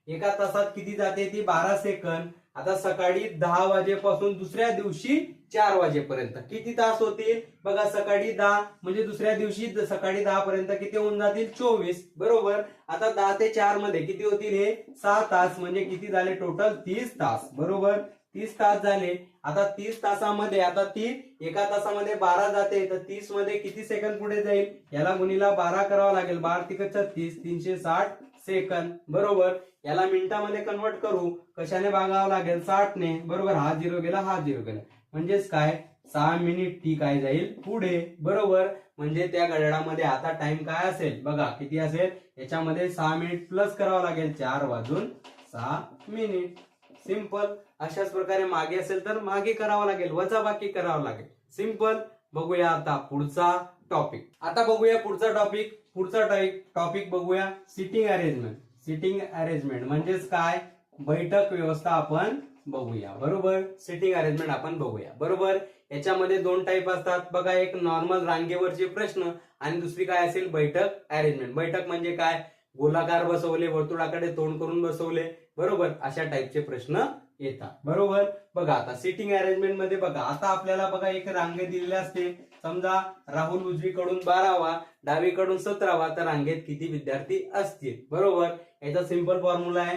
एका तासात किती जाते ती 12 सेकंद. आता सकाळी 10 वाजेपासून दुसऱ्या दिवशी 4 वाजेपर्यंत किती तास होतील बघा, सकाळी 10 म्हणजे दुसऱ्या दिवशी सकाळी 10 पर्यंत किती होऊन जातील 24 बरोबर. आता 10 ते 4 मध्ये किती होतील हे 6 तास, म्हणजे किती झाले टोटल 30 तास बरोबर. 30 तास झाले. आता 30 तासामध्ये आता ती एका तासामध्ये 12 जाते, तर 30 मध्ये किती सेकंद पुढे जाईल, याला गुणीला 12 करावा लागेल. 12 तिक 36, 360 सेकंद. बरोबर. याला मिनिटामध्ये कन्वर्ट करू, कशाने भागावं लागेल, 60 ने. बरोबर. हा 0 गेला, हा 0 गेला, म्हणजेच काय 6 मिनिट टी काय जाईल पुढे. बरोबर. म्हणजे त्या घड्याळामध्ये आता टाइम काय असेल बघा, किती असेल, याच्यामध्ये 6 मिनिट प्लस करावं लागेल, 4 वाजून 6 मिनिट. सिंपल. अशाच प्रकारे मागे असेल तर मागे करावं लागेल, वजाबाकी करावं लागेल. सिंपल. बघूया आता पुढचा टॉपिक. आता बघूया पुढचा टॉपिक. पुढचा टॉपिक बघूया सिटिंग अरेंजमेंट. सिटिंग अरेंजमेंट म्हणजेच काय, बैठक व्यवस्था आपण बघूया. बरोबर. सिटिंग अरेंजमेंट आपण बघूया. बरोबर. याच्यामध्ये 2 टाईप असतात बघा, एक नॉर्मल रांगेवरचे प्रश्न आणि दुसरी काय असेल, बैठक अरेंजमेंट. बैठक म्हणजे काय, गोलाकार बसवले, वर्तुळाकडे तोंड करून बसवले. बरोबर. अशा टाईपचे प्रश्न येतात. बरोबर. बघा आता सिटिंग अरेंजमेंट मध्ये बघा, आता आपल्याला बघा एक रांगे दिलेली असते. समजा राहुल उजवीकडून 12वा, डावीकडून 17वा, तर रांगेत किती विद्यार्थी असतील. बरोबर. याचा सिंपल फॉर्म्युला आहे,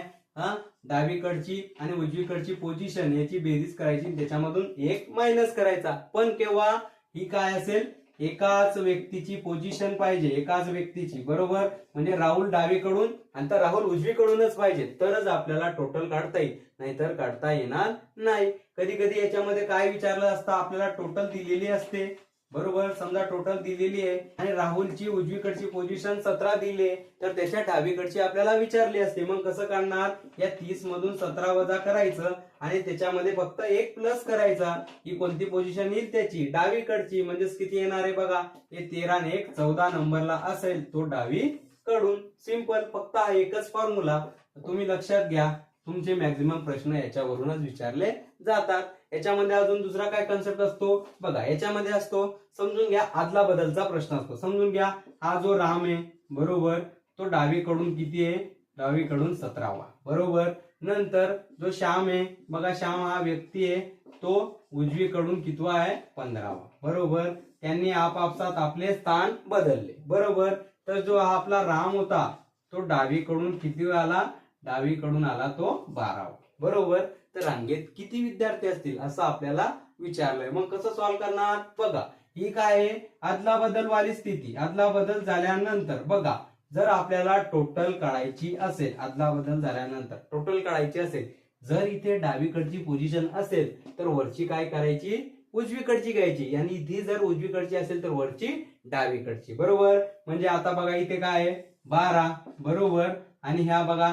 डावीकडची आणि उजवीकडची पोझिशन याची बेरीज करायची, त्याच्यामधून 1 मायनस करायचा. पण केव्हा, ही काय असेल, एकाच व्यक्तीची पोझिशन पाहिजे, एकाच व्यक्तीची. बरोबर. म्हणजे राहुल डावीकडून आणि तर राहुल उजवीकडूनच पाहिजे, तरच आपल्याला टोटल काढता येईल, नाहीतर काढता येणार नाही. कधी कधी याच्यामध्ये काय विचारलं असतं, आपल्याला टोटल दिलेली असते. बरोबर. समजा टोटल दिलेली आहे आणि राहुलची उजवीकडची पोझिशन 17 दिली, तर त्याच्या डावीकडची आपल्याला विचारली असते. मग कसं काढणार, या 30 मधून 17 वजा करायचं आणि त्याच्यामध्ये फक्त 1 प्लस करायचा. ही कोणती पोझिशन येईल, त्याची डावीकडची. म्हणजेच किती येणार आहे बघा, हे 13 आणि 1 14 नंबरला असेल, तो डावीकडून. सिंपल. फक्त हा एकच फॉर्म्युला तुम्ही लक्षात घ्या, तुमचे मॅक्झिमम प्रश्न याच्यावरूनच विचारले जातात. याच्यामध्ये अजून दुसरा काय कन्सेप्ट असतो बघा, याच्यामध्ये असतो, समजून घ्या, आदला बदलचा प्रश्न असतो. समजून घ्या, हा जो राम आहे, बरोबर, तो डावीकडून किती आहे, डावीकडून 17वा. बरोबर. नंतर जो श्याम आहे बघा, श्याम हा व्यक्ती आहे, तो उजवीकडून कितवा आहे, 15वा. बरोबर. त्यांनी आपापसात आपले स्थान बदलले. बरोबर. तर जो हा आपला राम होता, तो डावीकडून किती आला, डावीकडून आला तो 12वा. बरोबर. तर रांगेत किती विद्यार्थी असतील असं आपल्याला विचारलंय. मग कसं सॉल्व्ह करणार बघा, ही काय आहे, आदला बदल वाली स्थिती. आदला बदल झाल्यानंतर बघा, जर आपल्याला टोटल काढायची असेल, आदला बदल झाल्यानंतर टोटल काढायची असेल, जर इथे डावीकडची पोझिशन असेल तर वरची काय करायची, उजवीकडची घ्यायची, आणि इथे जर उजवीकडची असेल तर वरची डावीकडची. बरोबर. म्हणजे आता बघा इथे काय आहे, 12. बरोबर. आणि ह्या बघा,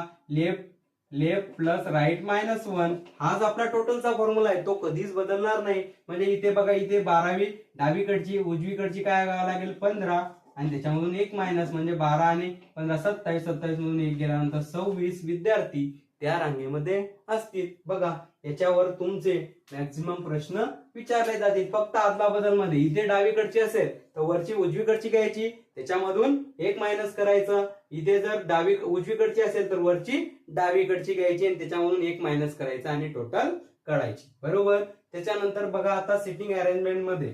लेफ्ट प्लस राईट मायनस 1, हाच आपला टोटलचा फॉर्म्युला आहे, तो कधीच बदलणार नाही. म्हणजे इथे बघा, इथे 12वी डावीकडची, उजवीकडची काय करावं लागेल, 15, आणि त्याच्यामधून 1 मायनस, म्हणजे 12 आणि 15 27, 27 मधून 1 गेल्यानंतर 26 विद्यार्थी त्या रांगेमध्ये असतील. बघा, याच्यावर तुमचे मॅक्झिमम प्रश्न विचारले जातील. फक्त आदला बदल मध्ये इथे डावीकडची असेल तर वरची उजवीकडची घ्यायची, त्याच्यामधून 1 मायनस करायचं. इथे जर उजवीकडची असेल तर वरची डावीकडची घ्यायची आणि त्याच्यामधून 1 मायनस करायचं आणि टोटल काढायची. बरोबर. त्याच्यानंतर बघा, आता सिटिंग अरेंजमेंट मध्ये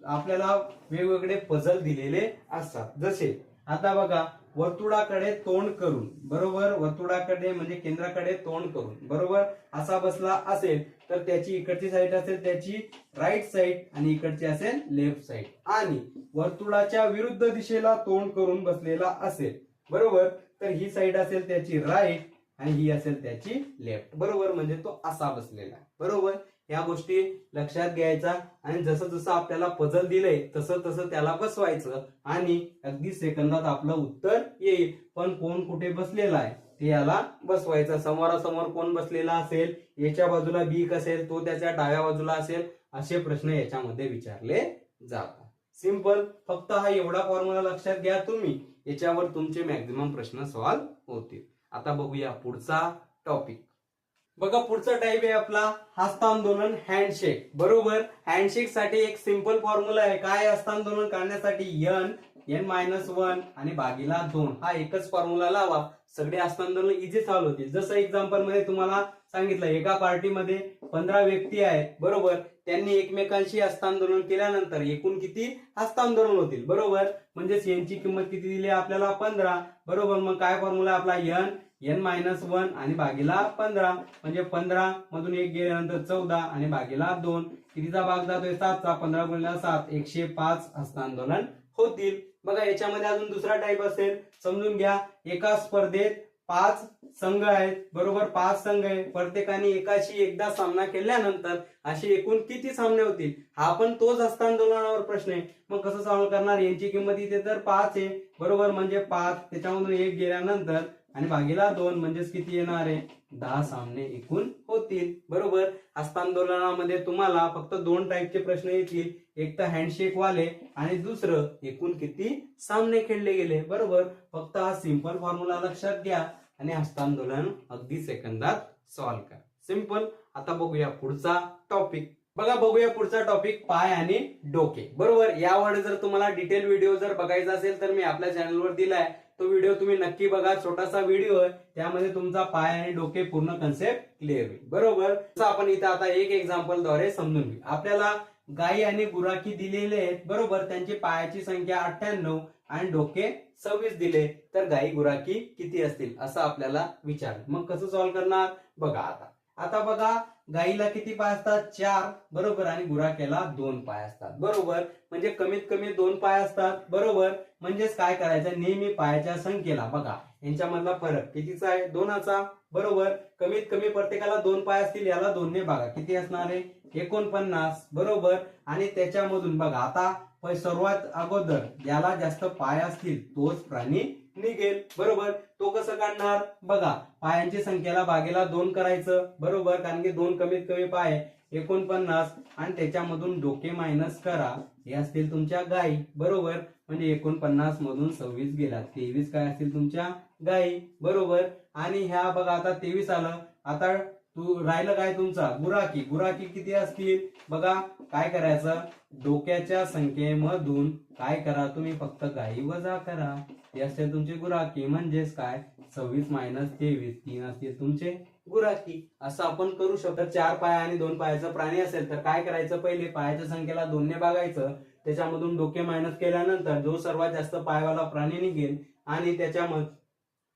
आपल्याला वेगवेगळे पझल दिलेले असतात. जसे आता बघा, वर्तुळाकडे तोंड करून. बरोबर. वर्तुळाकडे म्हणजे केंद्राकडे तोंड करून. बरोबर. असा बसला असेल तर त्याची इकडची साईड असेल त्याची राईट साईड आणि इकडची असेल लेफ्ट साईड, आणि वर्तुळाच्या विरुद्ध दिशेला तोंड करून बसलेला असेल, बरोबर, तर ही साईड असेल त्याची राईट आणि ही असेल त्याची लेफ्ट. बरोबर. म्हणजे तो असा बसलेला आहे. बरोबर. या गोष्टी लक्षात घ्यायचा आणि जसं जसं आपल्याला पझल दिलंय तसं तसं त्याला बसवायचं आणि अगदी सेकंदात आपलं उत्तर येईल. पण कोण कुठे बसलेला आहे ते याला बसवायचं. समोरासमोर कोण बसलेला असेल, याच्या बाजूला बी असेल, तो त्याच्या डाव्या बाजूला असेल, असे प्रश्न याच्यामध्ये विचारले जातात. सिंपल. फक्त हा एवढा फॉर्म्युला लक्षात घ्या तुम्ही, याच्यावर तुमचे मॅक्झिमम प्रश्न सॉल्व्ह होतील. आता बघूया पुढचा टॉपिक. बघा, पुढचा टाईप आहे आपला हस्तांदोलन, हँडशेक. बरोबर. हँडशेक साठी एक सिंपल फॉर्म्युला आहे. काय, हस्तांदोलन काढण्यासाठी n-1 आणि भागीला 2 हा एकच फॉर्म्युला लावा, सगळे हस्तांदोलन इझी सॉल्व्ह होतील. जसं एक्झाम्पल मध्ये तुम्हाला सांगितलं, एका पार्टीमध्ये 15 व्यक्ती आहेत. बरोबर. त्यांनी एकमेकांशी हस्तांदोलन केल्यानंतर एकूण किती हस्तांदोलन होतील, बरोबर. म्हणजेच यांची किंमत किती दिली आपल्याला 15, बरोबर. मग काय फॉर्म्युला आपला n-1 आणि भागीला 15, म्हणजे 15 मधून 1 गेल्यानंतर 14 आणि भागीला 2, कितीचा भाग जातोय 7चा, 15 गुणिले 7 105 हस्तांदोलन होतील. बघा याच्यामध्ये अजून दुसरा टाइप असेल, समजून घ्या. एका स्पर्धेत 5 संघ आहेत, बरोबर. 5 संघ आहे, प्रत्येकाने एकाशी एकदा सामना केल्यानंतर असे एकूण किती सामने होतील, हा पण तोच हस्तांदोलनावर प्रश्न आहे. मग कसं सॉल्व्ह करणार, यांची किंमत इथे तर 5 आहे, बरोबर. म्हणजे 5 त्याच्यामधून 1 गेल्यानंतर आणि भागीला 2 म्हणजेच किती येणार आहे, 10 सामने एकूण होतील, बरोबर. हस्तांदोलनामध्ये तुम्हाला फक्त 2 टाईपचे प्रश्न येतील, एक तर हँडशेक वाले आणि दुसरं एकूण किती सामने खेळले गेले, बरोबर. फक्त हा सिंपल फॉर्म्युला लक्षात घ्या आणि हस्तांदोलन अगदी सेकंदात सॉल्व्ह करा. सिंपल. आता बघूया पुढचा टॉपिक. बघा बघूया पुढचा टॉपिक, पाय आणि डोके, बरोबर. यावर जर तुम्हाला डिटेल व्हिडिओ जर बघायचा असेल तर मी आपल्या चॅनलवर दिलाय, तो व्हिडिओ तुम्ही नक्की बघा. छोटासा व्हिडिओ आहे, त्यामध्ये तुमचा पाय आणि डोके पूर्ण कन्सेप्ट क्लिअर होईल, बरोबर. आपण इथं आता एक एक्झाम्पल द्वारे समजून घेऊ. आपल्याला गायी आणि गुराखी दिलेले आहेत, बरोबर. त्यांची पायाची संख्या 98 आणि डोके 26 दिले, तर गायी गुराखी किती असतील असं आपल्याला विचारलं. मग कसं सॉल्व्ह करणार बघा. आता बघा, गायीला किती पाय असतात, 4, बरोबर. आणि गुराख्याला 2 पाय असतात, बरोबर. म्हणजे कमीत कमी 2 पाय असतात, बरोबर. म्हणजेच काय करायचं, नेहमी पायाच्या संख्येला बघा यांच्यामधला फरक कितीचा आहे, 2चा, बरोबर. कमीत कमी प्रत्येकाला 2 पाय असतील, याला 2 ने बघा किती असणार आहे, 49, बरोबर. आणि त्याच्यामधून बघा आता सर्वात अगोदर याला जास्त पाय असतील तोच प्राणी निघेल, बरोबर. तो कसं काढणार बघा, पायांची संख्येला भागेला 2 करायचं, बरोबर. कारण की 2 कमीत कमी पाय 49 आणि त्याच्यामधून डोके मायनस करा, हे असतील तुमच्या गायी, बरोबर. म्हणजे 49 मधून 26 गेला, 23 काय असतील तुमच्या गायी, बरोबर. आणि ह्या बघा आता 23 आलं. आता राहिलं काय तुमचा गुराखी किती असतील बघा. काय करायचं, डोक्याच्या संख्येमधून काय करा तुम्ही, फक्त गायी वजा करा, हे असतील तुमचे गुराखी. म्हणजेच काय, 26 मायनस 23, 3 असतील तुमचे गुराखी. असं आपण करू शकतो. 4 पाय आणि 2 पायाचा प्राणी असेल तर काय करायचं, पहिले पायाच्या संख्येला 2 ने भागायचं, त्याच्यामधून डोके मायनस केल्यानंतर जो सर्वात जास्त पायवाला प्राणी निघेल आणि त्याच्यामध्ये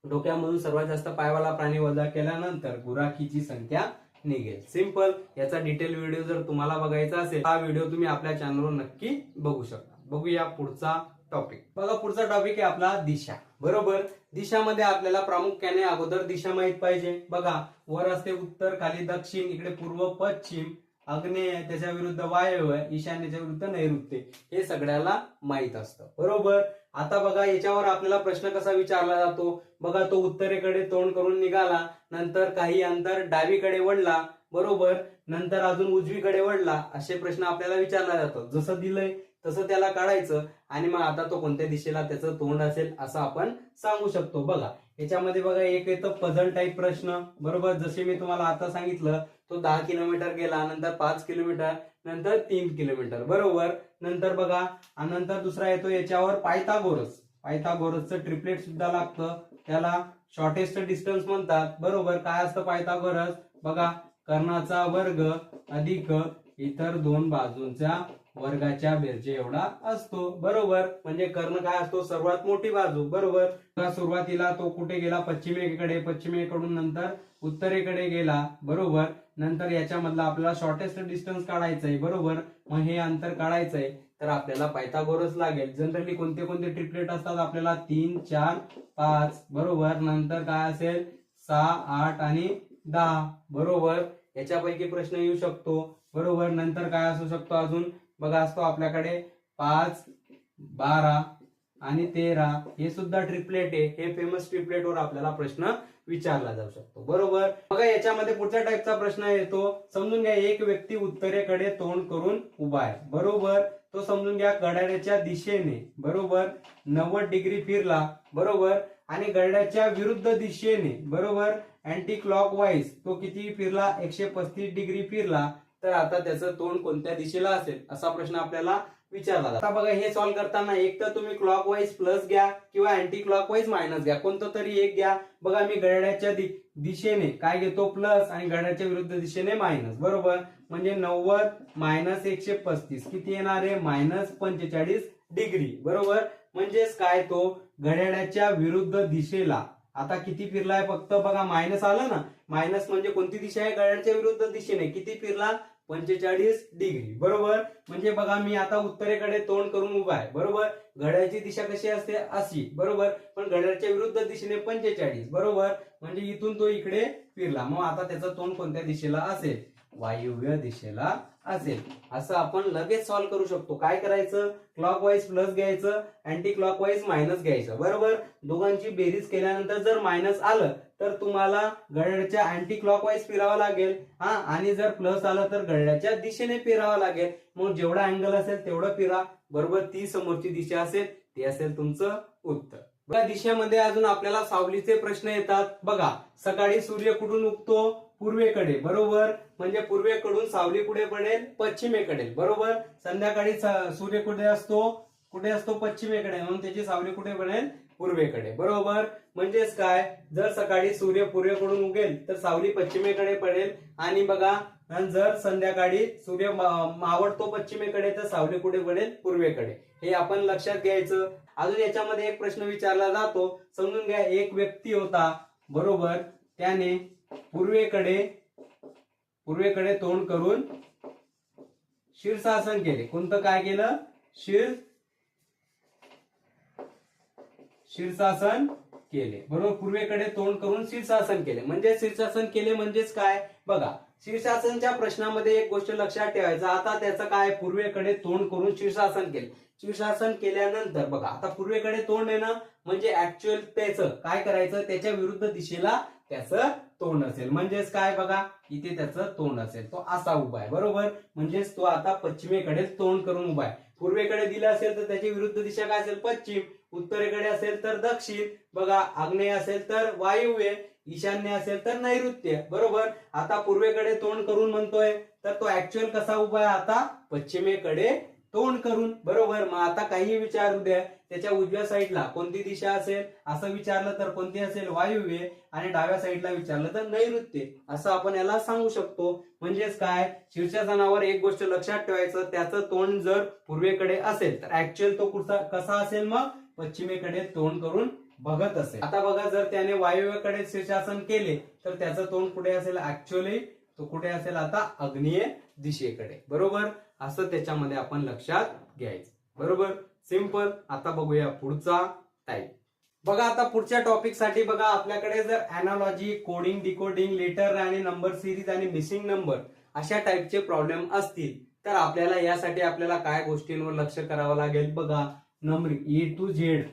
डोक्यामधून सर्वात जास्त पायवाला प्राणी वजा केल्यानंतर गुराखीची संख्या निघेल. सिंपल. याचा डिटेल व्हिडिओ जर तुम्हाला बघायचा असेल, हा व्हिडिओ तुम्ही आपल्या चॅनलवर नक्की बघू शकता. बघूया पुढचा टॉपिक. बघा पुढचा टॉपिक आहे आपला दिशा, बरोबर. दिशामध्ये आपल्याला प्रामुख्याने अगोदर दिशा माहित पाहिजे. बघा वर असते उत्तर, खाली दक्षिण, इकडे पूर्व पश्चिम, आग्नेय त्याच्या विरुद्ध वायव्य, ईशान्येच्या विरुद्ध नैऋत्य, हे सगळ्याला माहित असतं, बरोबर. आता बघा याच्यावर आपल्याला प्रश्न कसा विचारला जातो बघा, तो उत्तरेकडे तोंड करून निघाला, नंतर काही अंतर डावीकडे वळला, बरोबर. नंतर अजून उजवीकडे वळला, असे प्रश्न आपल्याला विचारला जातो. जसं दिलंय तसं त्याला काढायचं आणि मग आता तो कोणत्या दिशेला त्याचं तोंड असेल असं आपण सांगू शकतो. बघा याच्यामध्ये बघा एक येतं पझल टाईप प्रश्न, बरोबर. जसे मी तुम्हाला आता सांगितलं, तो 10 किलोमीटर गेला, नंतर 5 किलोमीटर, नंतर 3 किलोमीटर, बरोबर. नंतर बघा नंतर दुसरा येतो याच्यावर पायथागोरसचं ट्रिपलेट सुद्धा लागतं, त्याला शॉर्टेस्ट डिस्टन्स म्हणतात, बरोबर. काय असतं पायथागोरस बघा, कर्णाचा वर्ग अधिक इतर 2 बाजूंच्या वर्गाच्या बेरजे एवढा असतो, बरोबर. म्हणजे कर्ण काय असतो, सर्वात मोठी बाजू, बरोबर. सुरुवातीला तो कुठे गेला, पश्चिमेकडून नंतर उत्तरेकडे गेला, बरोबर. नंतर याच्यामधला आपल्याला शॉर्टेस्ट डिस्टन्स काढायचंय, बरोबर. मग हे अंतर काढायचंय तर आपल्याला पायथागोरस लागेल. जनरली कोणते कोणते ट्रिपलेट असतात आपल्याला, 3, 4, 5, बरोबर. नंतर काय असेल 6, 8 आणि 10, बरोबर. याच्यापैकी प्रश्न येऊ शकतो, बरोबर. नंतर काय असू शकतो अजून बघा, असतो आपल्याकडे 5, 12 आणि 13, हे सुद्धा ट्रिपलेट आहे. हे फेमस ट्रिपलेट वर आपल्याला प्रश्न विचारला जाऊ शकतो, बरोबर. बघा याच्यामध्ये पुढच्या टाईपचा प्रश्न येतो, समजून घ्या. एक व्यक्ती उत्तरेकडे तोंड करून उभा आहे, बरोबर. तो समजून घ्या घड्याळाच्या दिशेने, बरोबर, 90 डिग्री फिरला, बरोबर. आणि घड्याळाच्या विरुद्ध दिशेने, बरोबर, अँटी क्लॉकवाईज तो किती फिरला, 135 डिग्री फिरला. तर आता त्याचं तोंड कोणत्या दिशेला असेल असा प्रश्न आपल्याला विचारला जातो. आता बघा हे सॉल्व्ह करताना एक तर तुम्ही क्लॉकवाईज प्लस घ्या किंवा अँटी क्लॉकवाईज मायनस घ्या, कोणतं तरी एक घ्या. बघा मी घड्याळाच्या दिशेने काय घेतो प्लस आणि घड्याळाच्या विरुद्ध दिशेने मायनस, बरोबर. म्हणजे 90 मायनस 135 किती येणार आहे -45 डिग्री, बरोबर. म्हणजेच काय तो घड्याळाच्या विरुद्ध दिशेला आता किती फिरलाय फक्त बघा मायनस आलं ना, मायनस म्हणजे कोणती दिशा आहे घड्याळाच्या विरुद्ध दिशेने, किती फिरला 45 डिग्री, बरोबर. म्हणजे बघा मी आता उत्तरेकडे तोंड करून उभा आहे, बरोबर. घड्याळाची दिशा कशी असते अशी, बरोबर, पण घड्याळाच्या विरुद्ध दिशेने 45, बरोबर. म्हणजे इथून तो इकडे फिरला, मग आता त्याचं तोंड कोणत्या दिशेला असेल, वायव्य दिशेला असेल. असं आपण लगेच सॉल्व्ह करू शकतो. काय करायचं, क्लॉकवाईज प्लस घ्यायचं, अँटी क्लॉकवाईज मायनस घ्यायचं, बरोबर. दोघांची बेरीज केल्यानंतर जर मायनस आलं तर तुम्हाला घड्याळाच्या अँटी क्लॉकवाईज फिरावं लागेल, हा, आणि जर प्लस आलं तर घड्याळाच्या दिशेने फिरावं लागेल. मग जेवढा अँगल असेल तेवढं फिरा, बरोबर. ती समोरची दिशा असेल ती असेल तुमचं उत्तर. बघा दिशेमध्ये अजून आपल्याला सावलीचे प्रश्न येतात. बघा सकाळी सूर्य कुठून उगतो, पूर्वेकडे, बरोबर. म्हणजे पूर्वेकडून सावली कुठे पडेल, पश्चिमेकडे, बरोबर. संध्याकाळी सूर्य कुठे असतो पश्चिमेकडे, म्हणून त्याची सावली कुठे पडेल, पूर्वेकडे, बरोबर. म्हणजेच काय, जर सकाळी सूर्य पूर्वेकडून उगेल तर सावली पश्चिमेकडे पडेल, आणि बघा जर संध्याकाळी सूर्य मावळतो पश्चिमेकडे तर सावली कुठे पडेल, पूर्वेकडे. हे आपण लक्षात घ्यायचं. अजून याच्यामध्ये एक प्रश्न विचारला जातो, समजून घ्या. एक व्यक्ती होता, बरोबर, त्याने पूर्वेकडे तोंड करून शीर्षासन केले. कोणतं काय केलं, शीर्षासन केले, बरोबर. पूर्वेकडे तोंड करून शीर्षासन केले. म्हणजे शीर्षासन केले म्हणजेच काय, बघा शीर्षासनच्या प्रश्नामध्ये एक गोष्ट लक्षात ठेवायचं. आता त्याचं काय, पूर्वेकडे तोंड करून शीर्षासन केले. शीर्षासन केल्यानंतर बघा आता पूर्वेकडे तोंड आहे ना, म्हणजे ऍक्च्युअल त्याचं काय करायचं, त्याच्या विरुद्ध दिशेला त्याचं तोंड असेल. म्हणजेच काय, बघा इथे त्याचं तोंड असेल, तो असा उभा आहे, बरोबर. म्हणजेच तो आता पश्चिमेकडे तोंड करून उभा आहे. पूर्वेकडे दिलं असेल तर त्याची विरुद्ध दिशा काय असेल, पश्चिम. उत्तरेकडे असेल तर दक्षिण, बघा. आग्नेय असेल तर वायव्य, ईशान्य असेल तर नैऋत्य, बरोबर. आता पूर्वेकडे तोंड करून म्हणतोय तर तो ऍक्च्युअल कसा उभा आहे, आता पश्चिमेकडे तोंड करून, बरोबर. मग आता काही विचारू द्या, त्याच्या उजव्या साईडला कोणती दिशा असेल असं विचारलं तर कोणती असेल, वायव्य, आणि डाव्या साईडला विचारलं तर नैऋत्य, असं आपण याला सांगू शकतो. म्हणजेच काय, शीर्षासनावर एक गोष्ट लक्षात ठेवायचं, त्याचं तोंड जर पूर्वेकडे असेल तर ऍक्च्युअल तो कसा असेल, मग पश्चिमेकडे तोंड करून बघत असेल. आता बघा जर त्याने वायव्यकडे शीर्षासन केले तर त्याचं तोंड कुठे असेल, ऍक्च्युअली तो कुठे असेल, आता आग्नेय दिशेकडे, बरोबर. असं त्याच्यामध्ये आपण लक्षात घ्यायचं, बरोबर. सिंपल. आता बघूया पुढचा टाईप. बघा आता पुढच्या टॉपिक साठी बघा आपल्याकडे जर अॅनालॉजी, कोडिंग, डिकोडिंग, लेटर आणि नंबर सिरीज आणि मिसिंग नंबर अशा टाईपचे प्रॉब्लेम असतील तर आपल्याला यासाठी आपल्याला काय गोष्टींवर लक्ष करावं लागेल, बघा नंबरिंग ए टू झेड,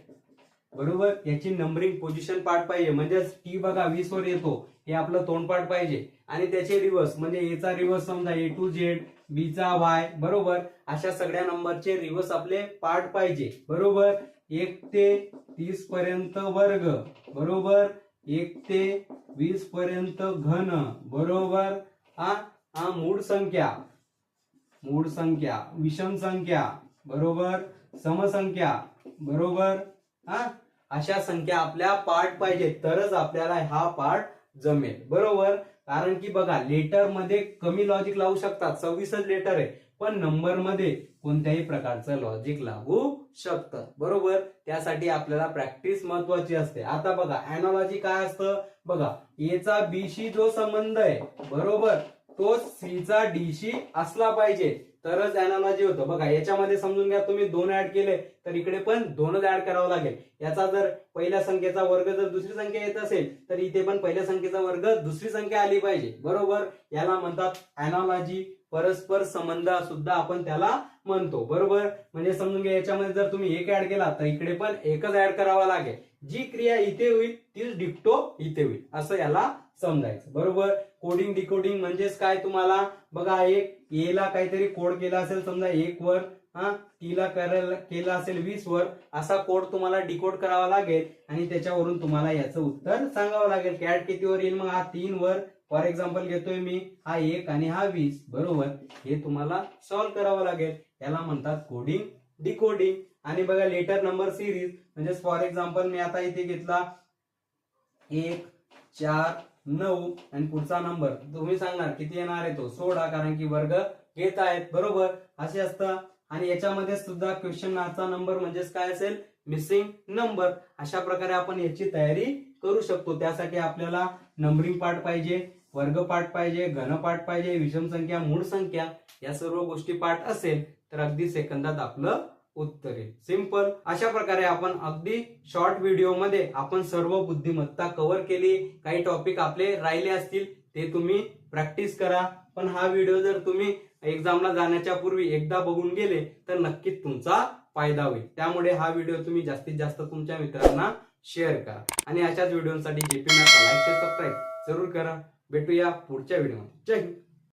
बरोबर. याची नंबरिंग पोझिशन पार्ट पाहिजे. म्हणजे टी बघा 20 वर येतो, हे आपलं तोंडपाठ पाहिजे, आणि त्याचे रिवर्स म्हणजे एचा रिवर्स समजा ए टू झेड, बी चा वाय, बरोबर. अशा सगळ्या नंबरचे रिवर्स आपले पार्ट पाहिजे, बरोबर. 1 ते 30 पर्यंत वर्ग, बरोबर. 1 ते 20 पर्यंत घन, बरोबर. हा मूळ संख्या, विषम संख्या, बरोबर. समसंख्या, बरोबर. अशा संख्या आपल्या पार्ट पाहिजे तरच आपल्याला हा पार्ट जमेल, बरोबर. कारण की बघा लेटर मध्ये कमी लॉजिक लावू शकतात, 26 लेटर आहे, पण नंबर मध्ये कोणत्याही प्रकारचं लॉजिक लागू शकतं, बरोबर. त्यासाठी आपल्याला प्रॅक्टिस महत्वाची असते. आता बघा अॅनालॉजी काय असतं, बघा ए चा बी शी जो संबंध आहे, बरोबर, तो सी चा डी शी असला पाहिजे तरच अॅनालॉजी होतं. बघा याच्यामध्ये समजून घ्या, तुम्ही 2 ऍड केले तर इकडे पण 2च ऍड करावं लागेल. याचा जर पहिल्या संख्येचा वर्ग जर दुसरी संख्या येत असेल तर इथे पण पहिल्या संख्येचा वर्ग दुसरी संख्या आली पाहिजे, बरोबर. याला म्हणतात अॅनालॉजी. परस्पर संबंध सुद्धा आपण त्याला म्हणतो, बरोबर. म्हणजे समजून घ्या याच्यामध्ये जर तुम्ही 1 ऍड केला तर इकडे पण 1च ऍड करावा लागेल. जी क्रिया इथे होईल तीच डिक्टो इथे होईल, असं याला समजायचं, बरोबर. कोडिंग डिकोडिंग म्हणजेच काय, तुम्हाला बघा एक ए ला काहीतरी कोड केला असेल समजा 1 वर, टी ला केला असेल 20 वर, असा कोड तुम्हाला डिकोड करावा लागेल आणि त्याच्यावरून तुम्हाला याचं उत्तर सांगावं लागेल. कॅट कितीवर येईल, मग हा 3 वर फॉर एक्झाम्पल घेतोय मी, हा 1 आणि हा 20, बरोबर. हे तुम्हाला सॉल्व्ह करावं लागेल. याला म्हणतात कोडिंग डिकोडिंग. आणि बघा लेटर नंबर सिरीज म्हणजे फॉर एक्झाम्पल मी आता इथे घेतला 1 4 9 आणि पुढचा नंबर तुम्ही सांगणार किती येणार आहे तो 16 कारण की वर्ग घेत आहेत बरोबर असे असतं. आणि याच्यामध्ये सुद्धा क्वेश्चनचा नंबर म्हणजेच काय असेल मिसिंग नंबर. अशा प्रकारे आपण याची तयारी करू शकतो. त्यासाठी आपल्याला नंबरिंग पार्ट पाहिजे, वर्ग पार्ट पाहिजे, घन पार्ट पाहिजे, विषम संख्या, मूळ संख्या या सर्व गोष्टी पार्ट असेल तर अगदी सेकंदात आपलं उत्तर आहे. सिंपल. अशा प्रकारे आपण अगदी शॉर्ट व्हिडिओ मध्ये आपण सर्व बुद्धिमत्ता कव्हर केली. काही टॉपिक आपले राहिले असतील ते तुम्ही प्रॅक्टिस करा. पण हा व्हिडिओ जर तुम्ही एक्झामला जाण्याच्या पूर्वी एकदा बघून गेले तर नक्कीच तुमचा फायदा होईल. त्यामुळे हा व्हिडिओ तुम्ही जास्तीत जास्त तुमच्या मित्रांना शेअर करा. आणि अशाच व्हिडिओसाठी JP maths like share subscribe जरूर करा. भेटूया पुढच्या व्हिडिओमध्ये. जय हिंद.